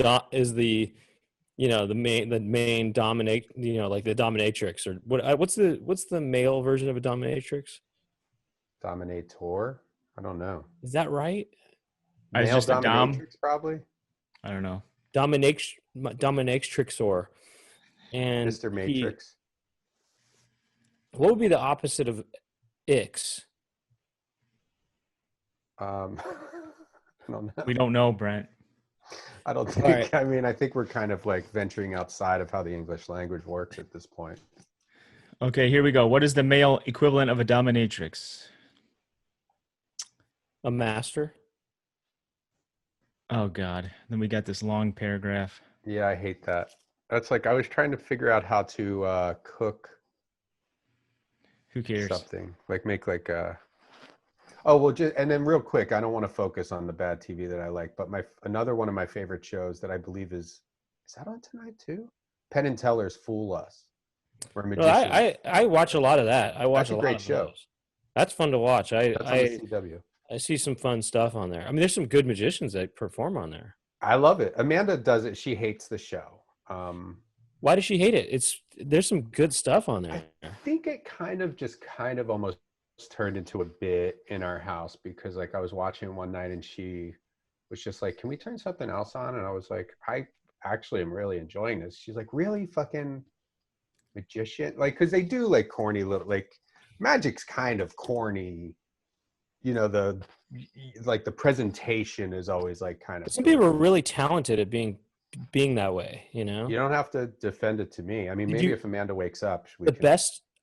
main dominate, like the dominatrix, or what's the male version of a dominatrix? Dominator? I don't know. Is that right? It's Male just a dom. dominatrix, probably. I don't know. Dominatrixor. And Mr. Matrix. What would be the opposite of Ix? I don't know. We don't know, Brent. I don't think. Right. I mean, I think we're kind of like venturing outside of how the English language works at this point. Okay, here we go. What is the male equivalent of a dominatrix? A master? Oh, God. Then we got this long paragraph. Yeah, I hate that. That's like I was trying to figure out how to cook Who cares? something, like make like a. Oh well, just and then real quick, I don't want to focus on the bad TV that I like, but another one of my favorite shows that I believe is that on tonight too? Penn and Teller's Fool Us. Where No, magicians. I watch a lot of that. I watch That's a a lot great of show. those. That's fun to watch. That's on the CW. I see some fun stuff on there. I mean, there's some good magicians that perform on there. I love it. Amanda does it. She hates the show. Why does she hate it? There's some good stuff on there. I think it kind of almost turned into a bit in our house because like I was watching one night and she was just like, "Can we turn something else on?" And I was like, "I actually am really enjoying this." She's like, "Really, fucking magician?" Like, because they do like corny little like magic's kind of corny. You know, the presentation is always like kind of. Some people are really talented at being that way. You don't have to defend it to me. I mean, maybe if Amanda wakes up,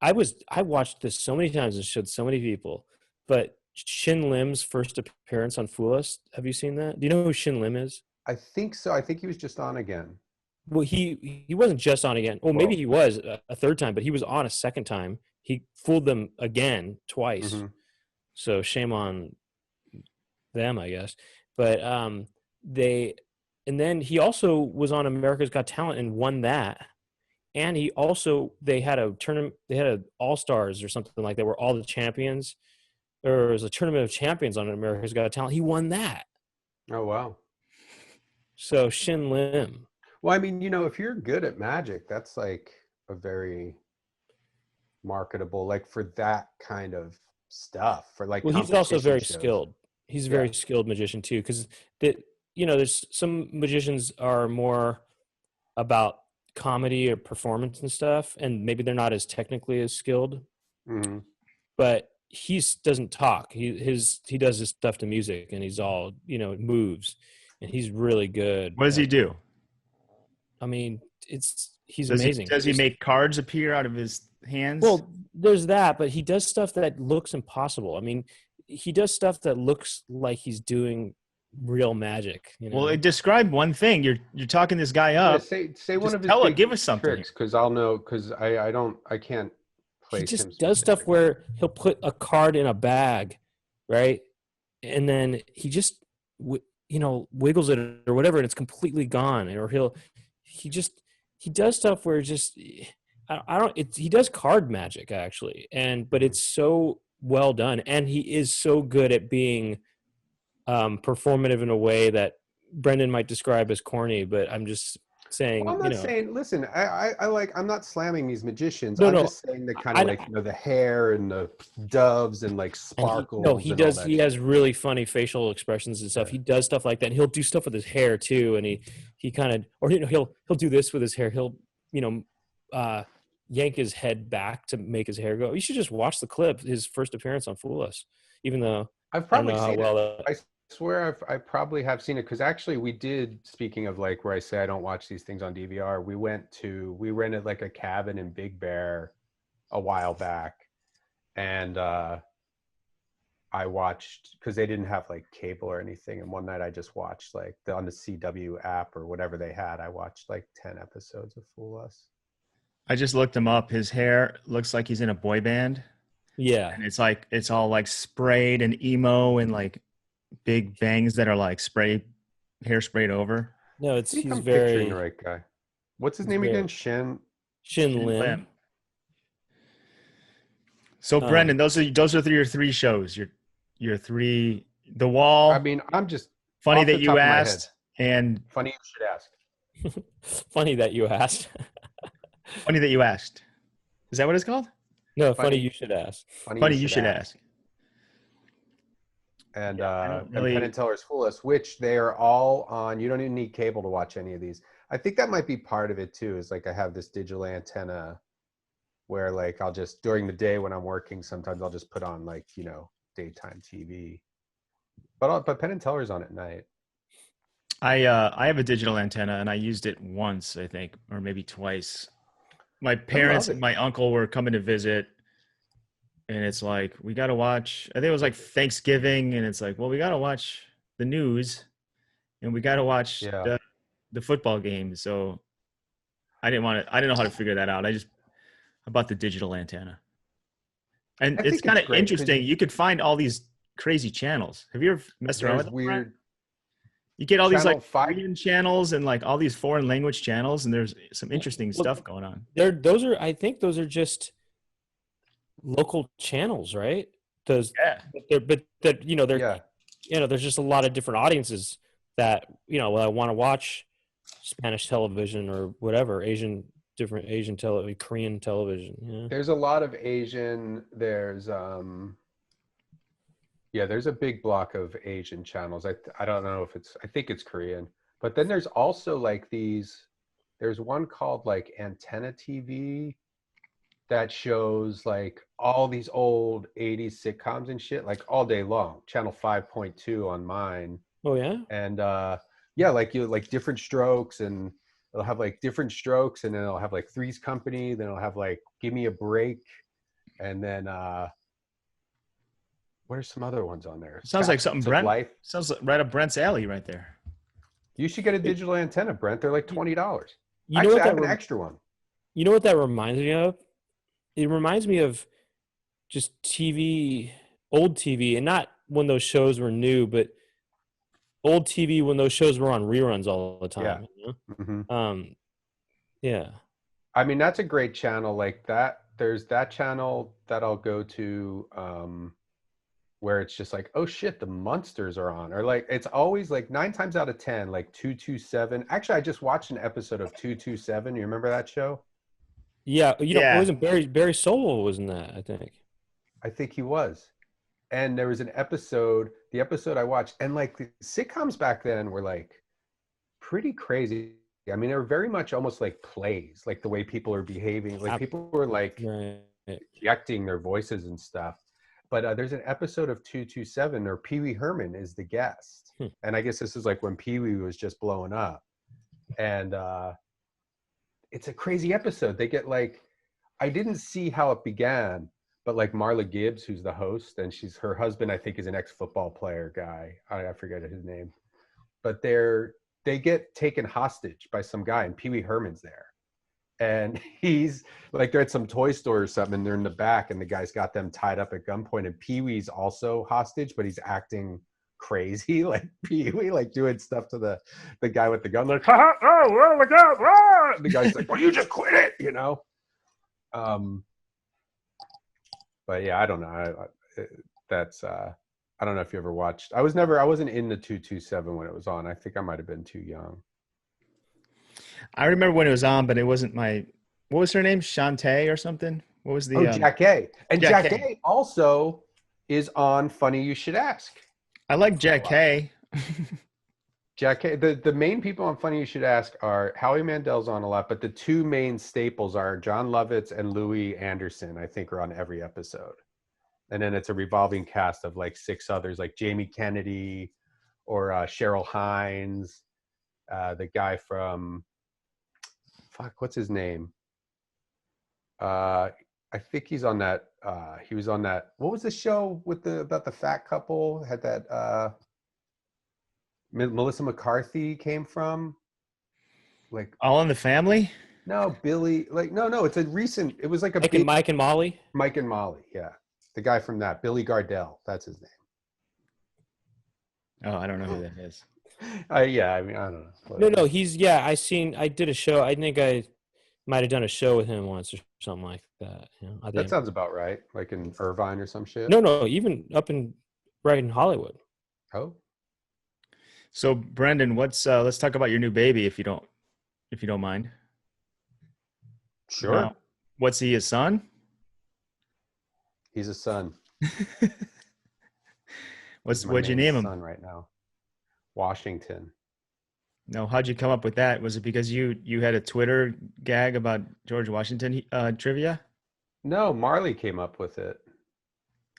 I watched this so many times and showed so many people, but Shin Lim's first appearance on Fool Us. Have you seen that? Do you know who Shin Lim is? I think so. I think he was just on again. Well, he wasn't just on again. Well, maybe he was a third time, but he was on a second time. He fooled them again twice. Mm-hmm. So shame on them, I guess. But and then he also was on America's Got Talent and won that. And they had a tournament, they had an All-Stars or something like that where all the champions, or it was a tournament of champions on America's Got Talent. He won that. Oh, wow. So Shin Lim. Well, I mean, if you're good at magic, that's like a very marketable, like for that kind of stuff. For like, well, he's also very shows. skilled. He's a very skilled magician too, because there's some magicians are more about comedy or performance and stuff, and maybe they're not as technically as skilled. Mm-hmm. But he doesn't talk. He does his stuff to music, and he's all moves, and he's really good. What does he do? I mean, he's amazing. Does he make cards appear out of his hands? Well, there's that, but he does stuff that looks impossible. I mean, he does stuff that looks like he's doing real magic. Well, describe one thing. You're talking this guy up. Yeah, say one of his give us something, because I'll know, because I can't place he just him does stuff where he'll put a card in a bag, right, and then he just wiggles it or whatever, and it's completely gone. Or he does stuff where he does card magic actually, but it's so well done, and he is so good at being performative in a way that Brendon might describe as corny, but I'm just saying. Well, I'm not saying. Listen, I'm not slamming these magicians. I'm just saying the kind of the hair and the doves and like sparkles. He does. He has really funny facial expressions and stuff. He does stuff like that. And he'll do stuff with his hair too. And he kind of, or he'll do this with his hair. He'll yank his head back to make his hair go. You should just watch the clip. His first appearance on Fool Us. Even though I've probably seen it. I swear I probably have seen it, because actually we did, speaking of like where I say I don't watch these things on DVR, we rented like a cabin in Big Bear a while back, and I watched, because they didn't have like cable or anything, and one night I just watched like on the CW app or whatever they had, I watched like 10 episodes of Fool Us. I just looked him up. His hair looks like he's in a boy band. Yeah. And it's all like sprayed and emo and like big bangs that are like hair sprayed over. No, he's picturing very the right guy. What's his It's name weird. again? Shin. Shin Lim. Lim. So Um, Brendan, those are your three shows. Your three. The Wall. I mean, I'm just Funny off the that you top of my head. asked, and Funny you should ask. Funny that you asked. funny that you asked. Is that what it's called? No, Funny. funny you should ask. Funny you should ask. And Yeah, I don't and really- Penn and Teller's Fool Us, which they are all on. You don't even need cable to watch any of these. I think that might be part of it too. Is like I have this digital antenna where like I'll just during the day when I'm working, sometimes I'll just put on like daytime TV. But Penn and Teller's on at night. I have a digital antenna, and I used it once, I think, or maybe twice. My parents it. and my uncle were coming to visit, and it's like, we got to watch. I think it was like Thanksgiving, and it's like, well, we got to watch the news, and we got to watch Yeah. the football game. So I didn't know how to figure that out. I bought the digital antenna, and I it's think kind it's of great 'cause interesting. You could find all these crazy channels. Have you ever messed around There's with them, Brian? weird. You get all these Channel like 5 Korean channels and like all these foreign language channels, and there's some interesting stuff going on. I think those are just local channels, right? Those, Yeah. but they're Yeah. there's just a lot of different audiences that want to watch Spanish television or whatever, different Asian television, Korean television. Yeah. There's a lot of Asian. There's there's a big block of Asian channels. I don't know if I think it's Korean. But then there's also like there's one called like Antenna TV that shows like all these old 80s sitcoms and shit like all day long. Channel 5.2 on mine. Oh yeah. And like different strokes, and it'll have like different strokes, and then it'll have like Three's Company, then it'll have like Give Me a Break, and then what are some other ones on there? Sounds like something Facts of Brent. Life. Sounds like right up Brent's alley right there. You should get a digital antenna, Brent. They're like $20. You know Actually, what I have that an extra one. You know what that reminds me of? It reminds me of just TV, old TV, and not when those shows were new, but old TV when those shows were on reruns all the time. Mhm. Yeah. I mean, that's a great channel like that. There's that channel that I'll go to where it's just like, oh shit, the Munsters are on. Or like, it's always like 9 times out of 10, like 227. Actually, I just watched an episode of 227. You remember that show? Yeah. Yeah. It wasn't Barry Sowell was in that, I think. I think he was. And there was an episode, the episode I watched, and like the sitcoms back then were like pretty crazy. I mean, they were very much almost like plays, like the way people are behaving. Like people were like Right. projecting their voices and stuff. But there's an episode of 227 where Pee Wee Herman is the guest. And I guess this is like when Pee Wee was just blowing up. And it's a crazy episode. They get like, I didn't see how it began, but like Marla Gibbs, who's the host, and her husband, I think, is an ex-football player guy. I forget his name. But they get taken hostage by some guy, and Pee Wee Herman's there. And he's like, they're at some toy store or something, and they're in the back, and the guy's got them tied up at gunpoint, and Pee Wee's also hostage, but he's acting crazy, like Pee Wee, like doing stuff to the guy with the gun, like, oh, well, look out, ah! The guy's like, well, you just quit it, you know? But yeah, I don't know. I don't know if you ever watched. I wasn't in the 227 when it was on. I think I might have been too young. I remember when it was on, but it wasn't my. What was her name? Shantae or something? What was the? Jack A. And Jack Jack A also is on Funny You Should Ask. I like Jack K. Jack A. The main people on Funny You Should Ask are Howie Mandel's on a lot, but the two main staples are John Lovitz and Louis Anderson. I think are on every episode, and then it's a revolving cast of like 6 others, like Jamie Kennedy or Cheryl Hines, the guy from. What's his name? I think he's on that. He was on that. What was the show about the fat couple? Had that Melissa McCarthy came from? Like All in the Family. no, Billy. Like no. It's a recent. It was like a Mike and Molly. Mike and Molly. Yeah, the guy from that. Billy Gardell. That's his name. Oh, I don't know who that is. Yeah, I mean, I don't know. No, Whatever. no, I did a show. I think I might have done a show with him once or something like that. I That think. sounds about right. Like in Irvine or some shit. No, even right in Hollywood. Oh, So Brendon, let's talk about your new baby if you don't mind. sure. Now, what's he, a son? He's a son. My What'd you main name him? son right now. Washington. No, how'd you come up with that? Was it because you had a Twitter gag about George Washington trivia? No, Marley came up with it.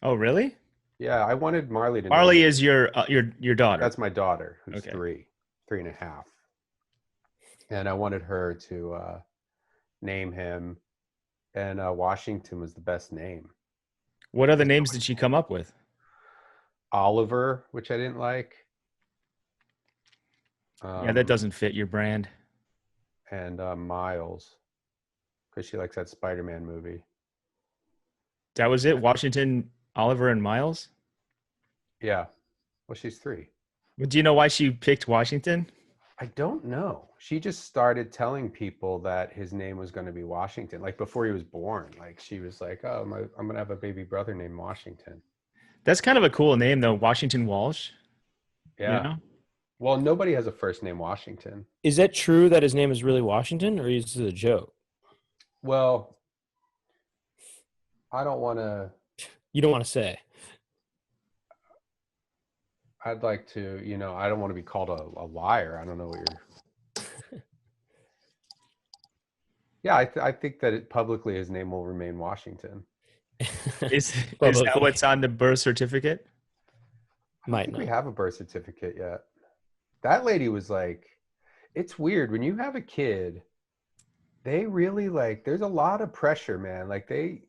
Oh, really? Yeah, I wanted Marley to name Marley him. is your daughter. That's my daughter, who's Okay. 3.5. And I wanted her to name him, and Washington was the best name. What other names did she come up with? Oliver, which I didn't like. Yeah, that doesn't fit your brand. And Miles, because she likes that Spider-Man movie. That was it? Washington, Oliver, and Miles? Yeah. Well, she's 3. Well, do you know why she picked Washington? I don't know. She just started telling people that his name was going to be Washington, like before he was born. Like she was like, "Oh, I'm going to have a baby brother named Washington." That's kind of a cool name, though. Washington Walsh. Yeah. You know? Well, nobody has a first name Washington. Is that true that his name is really Washington, or is it a joke? Well, I don't want to. You don't want to say. I'd like to, I don't want to be called a liar. I don't know what you're. Yeah, I think that publicly his name will remain Washington. Is that what's on the birth certificate? I don't think we have a birth certificate yet. That lady was like, it's weird when you have a kid. They really there's a lot of pressure, man.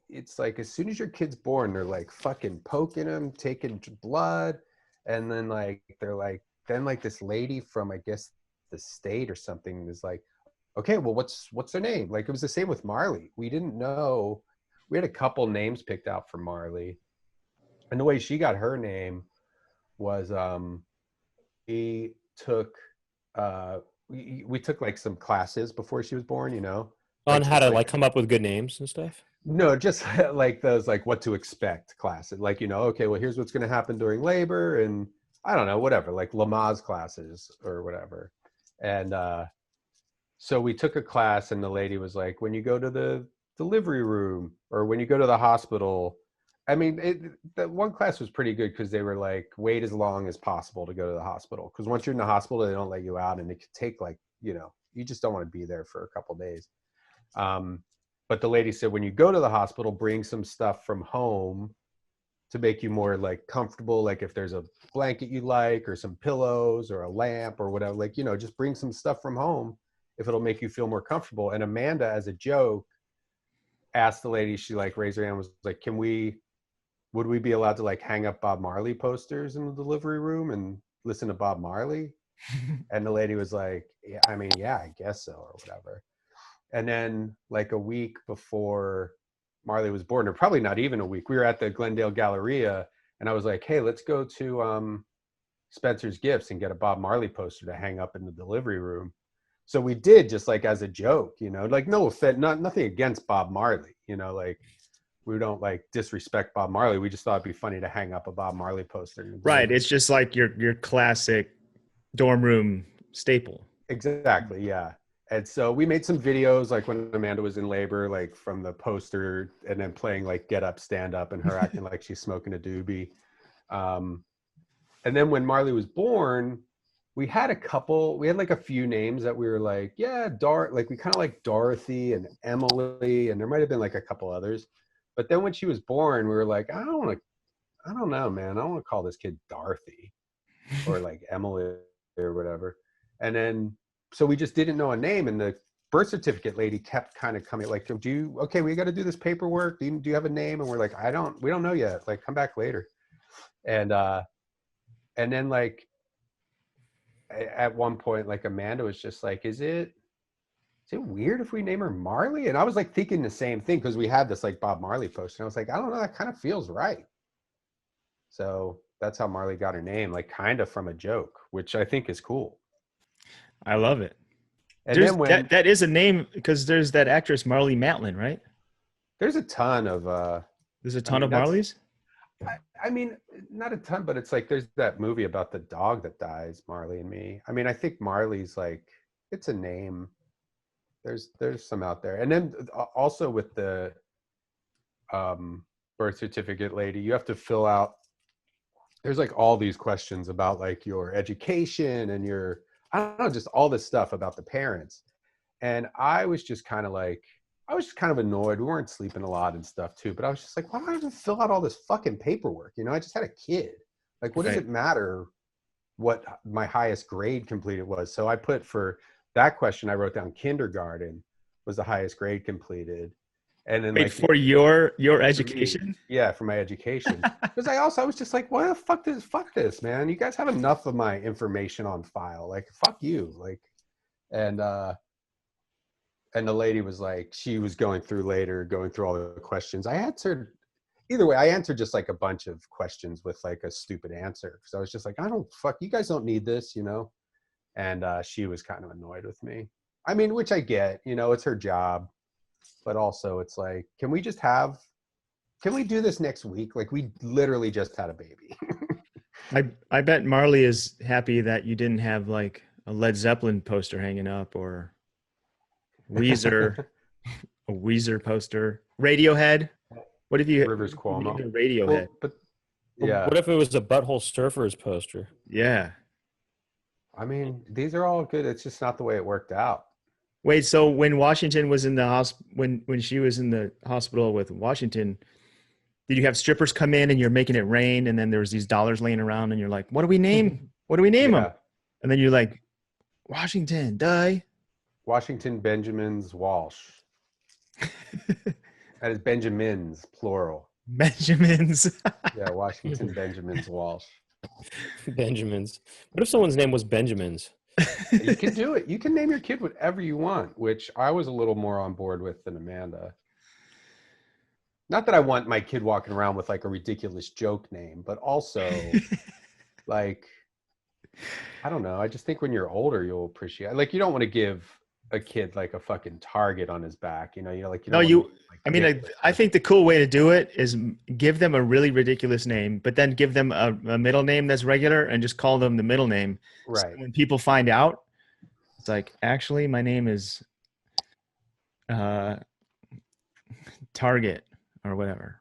It's like as soon as your kid's born, they're like fucking poking them, taking blood. And then then this lady from, I guess, the state or something is like, okay, well, what's their name? Like, it was the same with Marley. We didn't know. We had a couple names picked out for Marley. And the way she got her name was we took like some classes before she was born, on how to come up with good names and stuff. No, just like those what to expect classes, okay, well, here's what's going to happen during labor, and I don't know, whatever, like Lamaze classes or whatever. And so we took a class, and the lady was like, when you go to the delivery room or when you go to the hospital, I mean, that one class was pretty good because they were like, wait as long as possible to go to the hospital, because once you're in the hospital, they don't let you out, and it could take you just don't want to be there for a couple days. But the lady said, when you go to the hospital, bring some stuff from home to make you more comfortable. Like if there's a blanket you like, or some pillows or a lamp or whatever, just bring some stuff from home if it'll make you feel more comfortable. And Amanda, as a joke, asked the lady, she raised her hand, was like, would we be allowed to hang up Bob Marley posters in the delivery room and listen to Bob Marley? And the lady was like, yeah, I guess so, or whatever. And then a week before Marley was born, or probably not even a week, we were at the Glendale Galleria, and I was like, hey, let's go to Spencer's Gifts and get a Bob Marley poster to hang up in the delivery room. So we did, just as a joke, no offense, nothing against Bob Marley, we don't disrespect Bob Marley. We just thought it'd be funny to hang up a Bob Marley poster. Right. It's just like your classic dorm room staple. Exactly. Yeah. And so we made some videos, when Amanda was in labor, from the poster, and then playing Get Up, Stand Up, and her acting like she's smoking a doobie. And then when Marley was born, we had a few names that we were we kind of like Dorothy and Emily, and there might've been a couple others. But then when she was born, we were like, I don't know, man. I don't want to call this kid Dorothy or Emily or whatever. And then, so we just didn't know a name, and the birth certificate lady kept kind of coming we got to do this paperwork. Do you have a name? And we're like, we don't know yet. Come back later. And then at one point, Amanda was just like, is it weird if we name her Marley? And I was thinking the same thing, because we had this Bob Marley poster, and I was like, I don't know, that kind of feels right. So, that's how Marley got her name, like kind of from a joke, which I think is cool. I love it. And There's, then when that is a name because there's that actress Marley Matlin, right? there's a ton of There's a ton mean, of that's- Marleys. I mean, not a ton, but it's like there's that movie about the dog that dies, Marley and Me. I mean, I think Marley's like it's a name. There's some out there, and then also with the birth certificate lady, you have to fill out. There's like all these questions about like your education and your I don't know, just all this stuff about the parents, and I was just kind of annoyed. We weren't sleeping a lot and stuff too, but I was just like, why do I have to fill out all this fucking paperwork? You know, I just had a kid. Like, what does it matter what my highest grade completed was? So I put for that question, I wrote down kindergarten was the highest grade completed. And then Wait, like for your for education? me, yeah, for my education. Because I was just like, what the fuck this, man. You guys have enough of my information on file. Like, fuck you. Like, and the lady was like, she was going through all the questions. I answered just like a bunch of questions with like a stupid answer. So I was just like, you guys don't need this, you know? And she was kind of annoyed with me. I mean, which I get, you know, it's her job. But also it's like, can we do this next week? Like we literally just had a baby. I bet Marley is happy that you didn't have like a Led Zeppelin poster hanging up or Weezer, a Weezer poster, Radiohead. What if you Rivers Cuomo. Radiohead? Well, but yeah, What if it was a Butthole Surfers poster? Yeah. I mean, these are all good. It's just not the way it worked out. Wait, so when Washington was in the when she was in the hospital with Washington, did you have strippers come in and you're making it rain, and then there was these dollars laying around, and you're like, "What do we name? What do we name them?" And then you're like, "Washington, die." Washington Benjamins Walsh. That is Benjamins, plural. Benjamins. Yeah, Washington Benjamins Walsh. Benjamins. What if someone's name was Benjamins? You can do it. You can name your kid whatever you want, which I was a little more on board with than Amanda. Not that I want my kid walking around with like a ridiculous joke name, but also like, I don't know. I just think when you're older, you'll appreciate, like, you don't want to give a kid like a fucking target on his back, you know, like, No, I mean, I think the cool way to do it is give them a really ridiculous name, but then give them a middle name that's regular and just call them the middle name. Right. So when people find out, it's like, actually, my name is Target or whatever.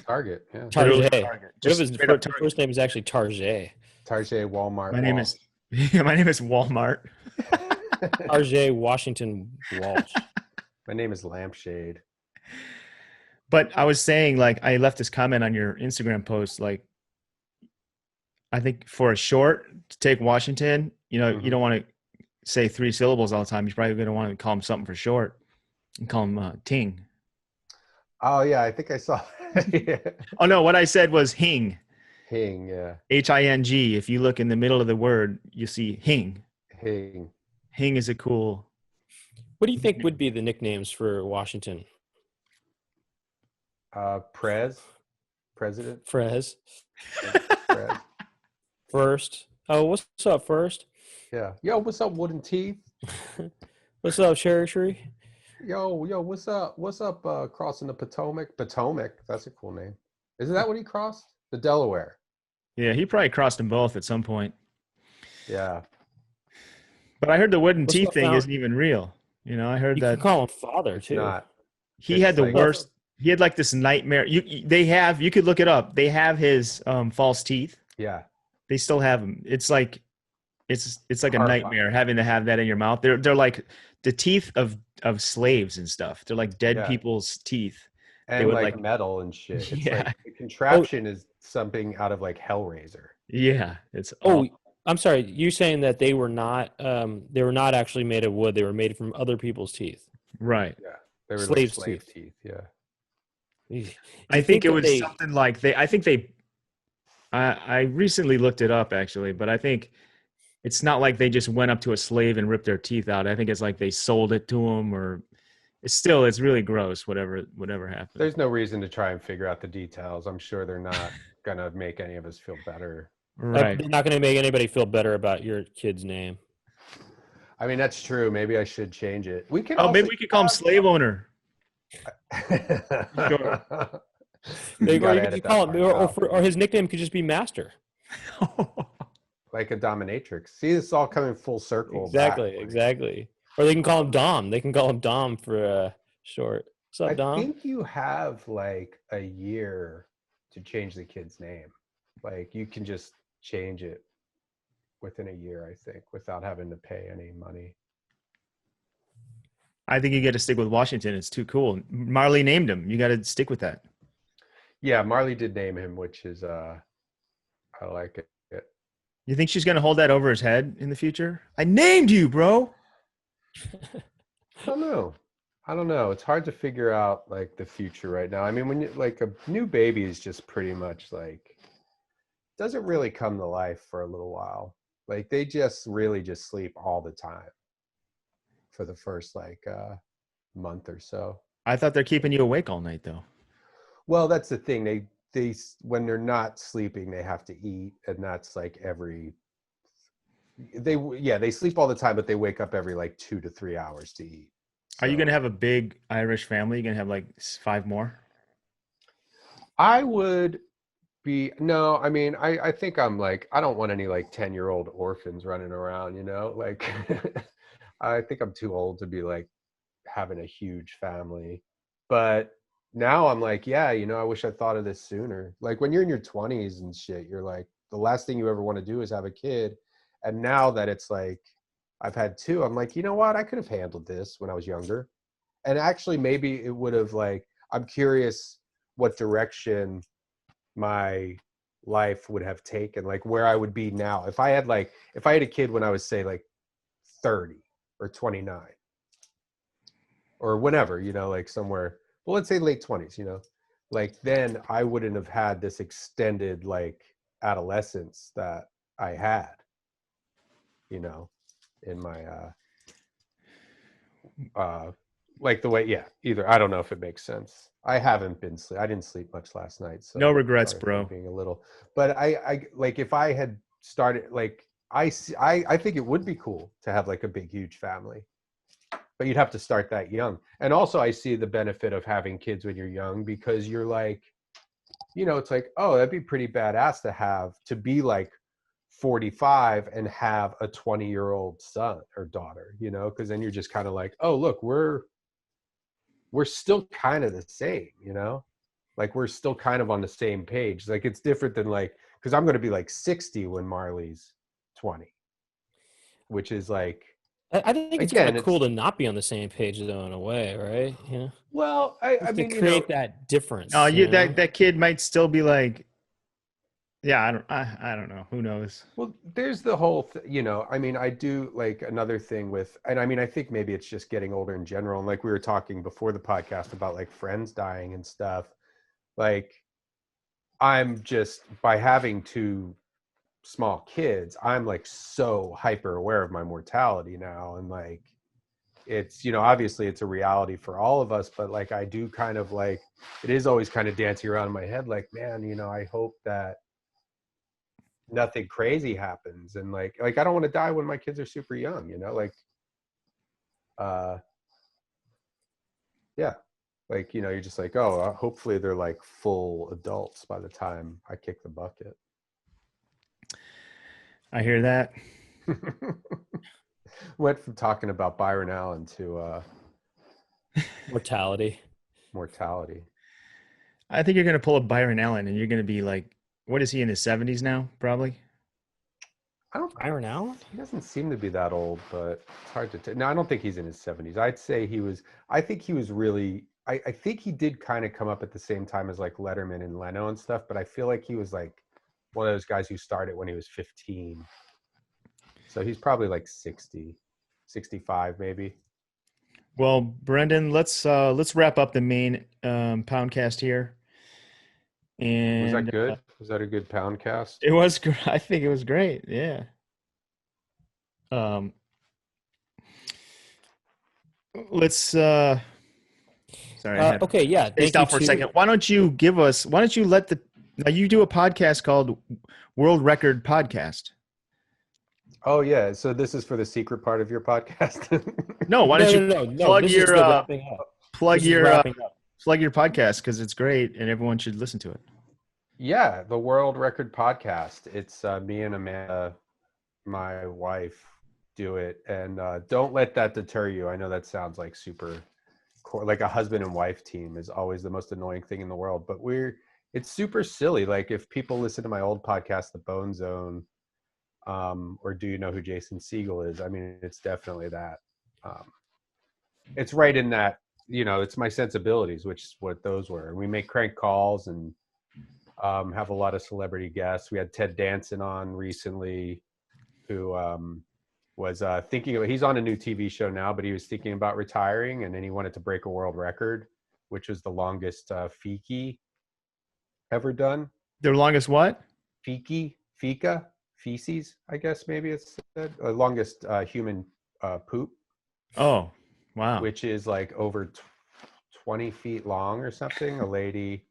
Target, yeah. Target. Target. What if his straight up Target. first name is actually Target? Target Walmart. My name Walsh. my name is Walmart. Target Washington Walsh. My name is Lampshade. But I was saying, like, I left this comment on your Instagram post, like, I think for a short to take Washington, you know, you don't want to say 3 syllables all the time. You're probably going to want to call him something for short and call him Ting. Oh yeah, I think I saw. Yeah. Oh no, what I said was Hing. Hing, yeah. Hing. If you look in the middle of the word, you see Hing. Hing. Hing is a cool. What do you think would be the nicknames for Washington? President. Frez. Prez. First. Oh, what's up, First? Yeah. Yo, what's up, Wooden Teeth? What's up, Cherry Tree? Yo, what's up? What's up, crossing the Potomac? Potomac, that's a cool name. Isn't that what he crossed? The Delaware. Yeah, he probably crossed them both at some point. Yeah. But I heard the wooden What's teeth up thing now? isn't even real. You know, I heard You that can call him Father, too. Not. he it's had the like- worst. He had like this nightmare. You could look it up. They have his false teeth. Yeah. They still have them. It's like a Horrifying. nightmare having to have that in your mouth. They're like the teeth of slaves and stuff. They're like dead Yeah. people's teeth. And would, like like- metal and shit. It's Yeah. like the contraption is something out of like Hellraiser. Yeah, it's Oh, I'm sorry. You're saying that they were not actually made of wood. They were made from other people's teeth. right. Yeah. They were Slaves' like slave teeth. Yeah. I think it that was something like I recently looked it up actually, but I think it's not like they just went up to a slave and ripped their teeth out. I think it's like they sold it to him, or it's really gross. Whatever happened. There's no reason to try and figure out the details. I'm sure they're not gonna make any of us feel better. Right. They're not going to make anybody feel better about your kid's name. I mean, that's true. Maybe I should change it. We could. Oh, also maybe we could call him slave owner. Sure. Or you could call him, or his nickname could just be Master. Like a dominatrix. See, this is all coming full circle. Exactly, backwards. exactly. Or they can call him Dom. They can call him Dom for short. What's up, Dom? I think you have like a year to change the kid's name. Like you can just change it within a year, I think, without having to pay any money. I think you got to stick with Washington. It's too cool. Marley named him. You got to stick with that. Yeah, Marley did name him, which is I like it. You think she's going to hold that over his head in the future? I named you, bro. I don't know. It's hard to figure out like the future right now. I mean, when you like a new baby is just pretty much like doesn't really come to life for a little while. Like they just really just sleep all the time for the first like month or so. I thought they're keeping you awake all night though. Well, that's the thing. They when they're not sleeping, they have to eat, and that's like they sleep all the time, but they wake up every like 2 to 3 hours to eat. Are you going to have a big Irish family? You going to have like 5 more? I would be no. I mean, I think I'm like I don't want any like 10-year-old orphans running around. You know, like I think I'm too old to be like having a huge family, but. Now I'm like, yeah, you know, I wish I thought of this sooner. Like when you're in your 20s and shit, you're like, the last thing you ever want to do is have a kid. And now that it's like, I've had 2, I'm like, you know what? I could have handled this when I was younger. And actually, maybe it would have like, I'm curious what direction my life would have taken, like where I would be now. If I had a kid when I was say like 30 or 29 or whenever, you know, like somewhere. Well, let's say late 20s, you know, like then I wouldn't have had this extended like adolescence that I had, you know, in my, like the way, yeah, either. I don't know if it makes sense. I didn't sleep much last night. So No regrets, sorry for bro. being a little, but I like if I had started, like, I think it would be cool to have like a big, huge family. But you'd have to start that young. And also I see the benefit of having kids when you're young because you're like, you know, it's like, oh, that'd be pretty badass to be like 45 and have a 20-year-old son or daughter, you know, because then you're just kind of like, oh, look, we're still kind of the same, you know, like we're still kind of on the same page. Like it's different than like, because I'm going to be like 60 when Marley's 20, which is like, I think it's kind of cool to not be on the same page though, in a way, right? Yeah. Well, I mean, to create that difference. Oh, that kid might still be like, yeah, I don't know. Who knows? Well, there's the whole, you know, I mean, I do like another thing with, and I mean, I think maybe it's just getting older in general. And like we were talking before the podcast about like friends dying and stuff. Like I'm just, by having 2 small kids, I'm like so hyper aware of my mortality now. And like, it's, you know, obviously it's a reality for all of us, but like, I do kind of like, it is always kind of dancing around in my head. Like, man, you know, I hope that nothing crazy happens. And like, I don't want to die when my kids are super young, you know, like, yeah. Like, you know, you're just like, oh, hopefully they're like full adults by the time I kick the bucket. I hear that. Went from talking about Byron Allen to mortality. I think you're going to pull a Byron Allen and you're going to be like, what is he in his 70s now? Probably. Byron Allen? He doesn't seem to be that old, but it's hard to tell. No, I don't think he's in his 70s. I think he did kind of come up at the same time as like Letterman and Leno and stuff, but I feel like he was like one of those guys who started when he was 15. So he's probably like 60, 65 maybe. Well, Brendon, let's wrap up the main Poundcast here. And was that good? Was that a good Poundcast? It was. I think it was great. Yeah. Let's Sorry. I had Okay, yeah. spaced out for a second. Why don't you now you do a podcast called World Record Podcast. Oh yeah, so this is for the secret part of your podcast. No, why don't you No. plug This your is the wrapping up. plug This is your wrapping up. plug your podcast because it's great and everyone should listen to it. Yeah, the World Record Podcast. It's me and Amanda, my wife, do it, and don't let that deter you. I know that sounds like like a husband and wife team is always the most annoying thing in the world, but it's super silly. Like if people listen to my old podcast, The Bone Zone, or Do You Know Who Jason Segel is? I mean, it's definitely that. It's right in that, it's my sensibilities, which is what those were. We make crank calls and have a lot of celebrity guests. We had Ted Danson on recently, who was he's on a new TV show now, but he was thinking about retiring, and then he wanted to break a world record, which was the longest fiki ever done. The longest what? Fika, feces, I guess maybe it's the longest human poop. Oh, wow. Which is like over 20 feet long or something. A lady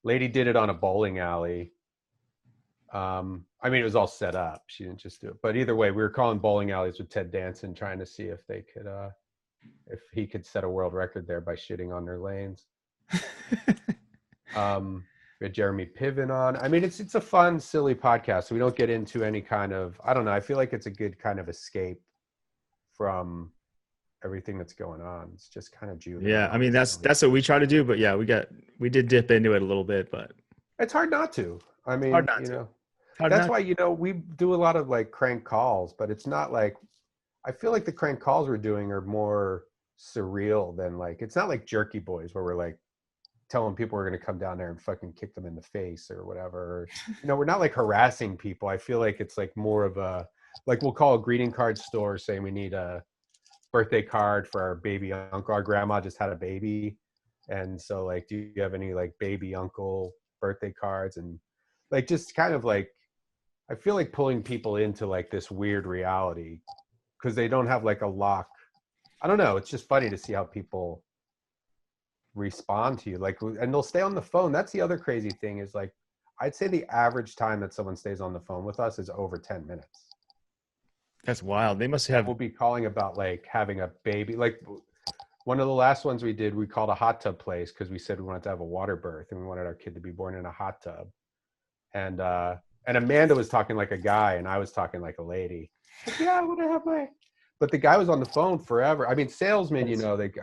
did it on a bowling alley. I mean, it was all set up. She didn't just do it. But either way, we were calling bowling alleys with Ted Danson, trying to see if they could, if he could set a world record there by shitting on their lanes. We had Jeremy Piven on. I mean, it's a fun, silly podcast. We don't get into any kind of, I don't know. I feel like it's a good kind of escape from everything that's going on. It's just kind of juvenile. Yeah, I mean that's what we try to do, but yeah, we did dip into it a little bit, but it's hard not to. I mean, hard not to. That's why we do a lot of like crank calls, but it's not like, I feel like the crank calls we're doing are more surreal than like, it's not like Jerky Boys where we're like telling people we're going to come down there and fucking kick them in the face or whatever. We're not like harassing people. I feel like it's like more of a, like we'll call a greeting card store saying we need a birthday card for our baby uncle. Our grandma just had a baby. And so like, do you have any like baby uncle birthday cards? And like, just kind of like, I feel like pulling people into like this weird reality because they don't have like a lock. I don't know. It's just funny to see how people respond to you. Like, and they'll stay on the phone. That's the other crazy thing is like, I'd say the average time that someone stays on the phone with us is over 10 minutes. That's wild. They must have. We'll be calling about like having a baby. Like one of the last ones we did, we called a hot tub place because we said we wanted to have a water birth and we wanted our kid to be born in a hot tub. And Amanda was talking like a guy and I was talking like a lady. Like, yeah, I want to have my. But the guy was on the phone forever. I mean, salesmen,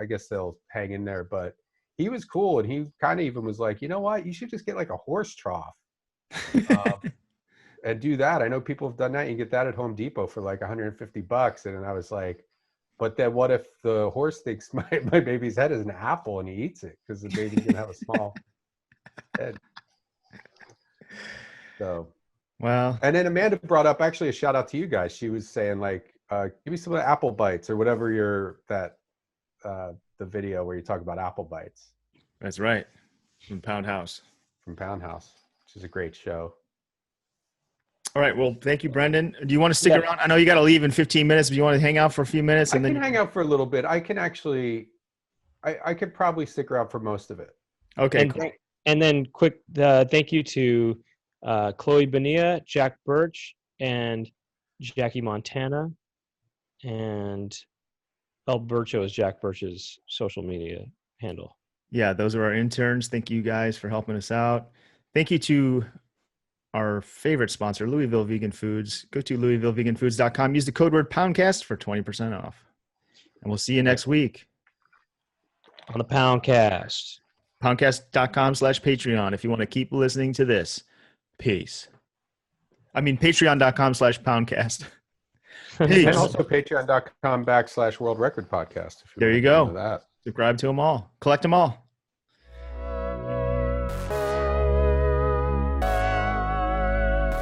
I guess they'll hang in there, but he was cool. And he kind of even was like, you know what? You should just get like a horse trough. And do that. I know people have done that. You can get that at Home Depot for like $150. And I was like, but then what if the horse thinks my baby's head is an apple and he eats it because the baby's gonna have a small head. So, wow. And then Amanda brought up actually a shout out to you guys. She was saying like, give me some of the apple bites or whatever the video where you talk about apple bites. That's right. From Pound House, which is a great show. All right. Well, thank you, Brendon. Do you want to stick around? I know you got to leave in 15 minutes, but you want to hang out for a few minutes? And I can hang out for a little bit. I can actually, I could probably stick around for most of it. Okay. And then quick thank you to Chloe Bonilla, Jack Birch, and Jackie Montana. And El Bircho is Jack Birch's social media handle. Yeah, those are our interns. Thank you guys for helping us out. Thank you to our favorite sponsor, Louisville Vegan Foods. Go to louisvilleveganfoods.com. Use the code word Poundcast for 20% off. And we'll see you next week on the Poundcast. Poundcast.com/Patreon if you want to keep listening to this. Peace. I mean, patreon.com/Poundcast. Peace. And also patreon.com/World Record Podcast. There you go. That. Subscribe to them all. Collect them all.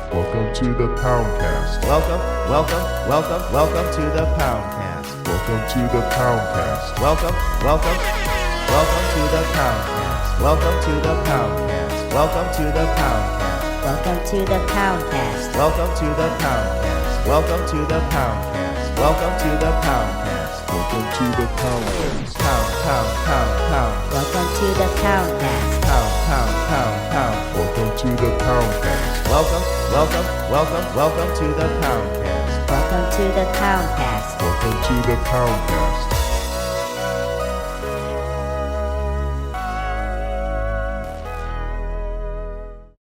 Welcome to the Poundcast. Welcome to the Poundcast. Welcome to the Poundcast. Welcome to the Poundcast. Welcome to the Poundcast. Welcome to the Poundcast. Welcome to the Poundcast. Welcome to the Poundcast. Welcome to the Poundcast. Welcome to the Poundcast. Welcome to the Poundcast. Welcome to the Poundcast. Welcome to the Poundcast. Welcome to the Poundcast. Welcome to the Poundcast. Welcome to the Poundcast.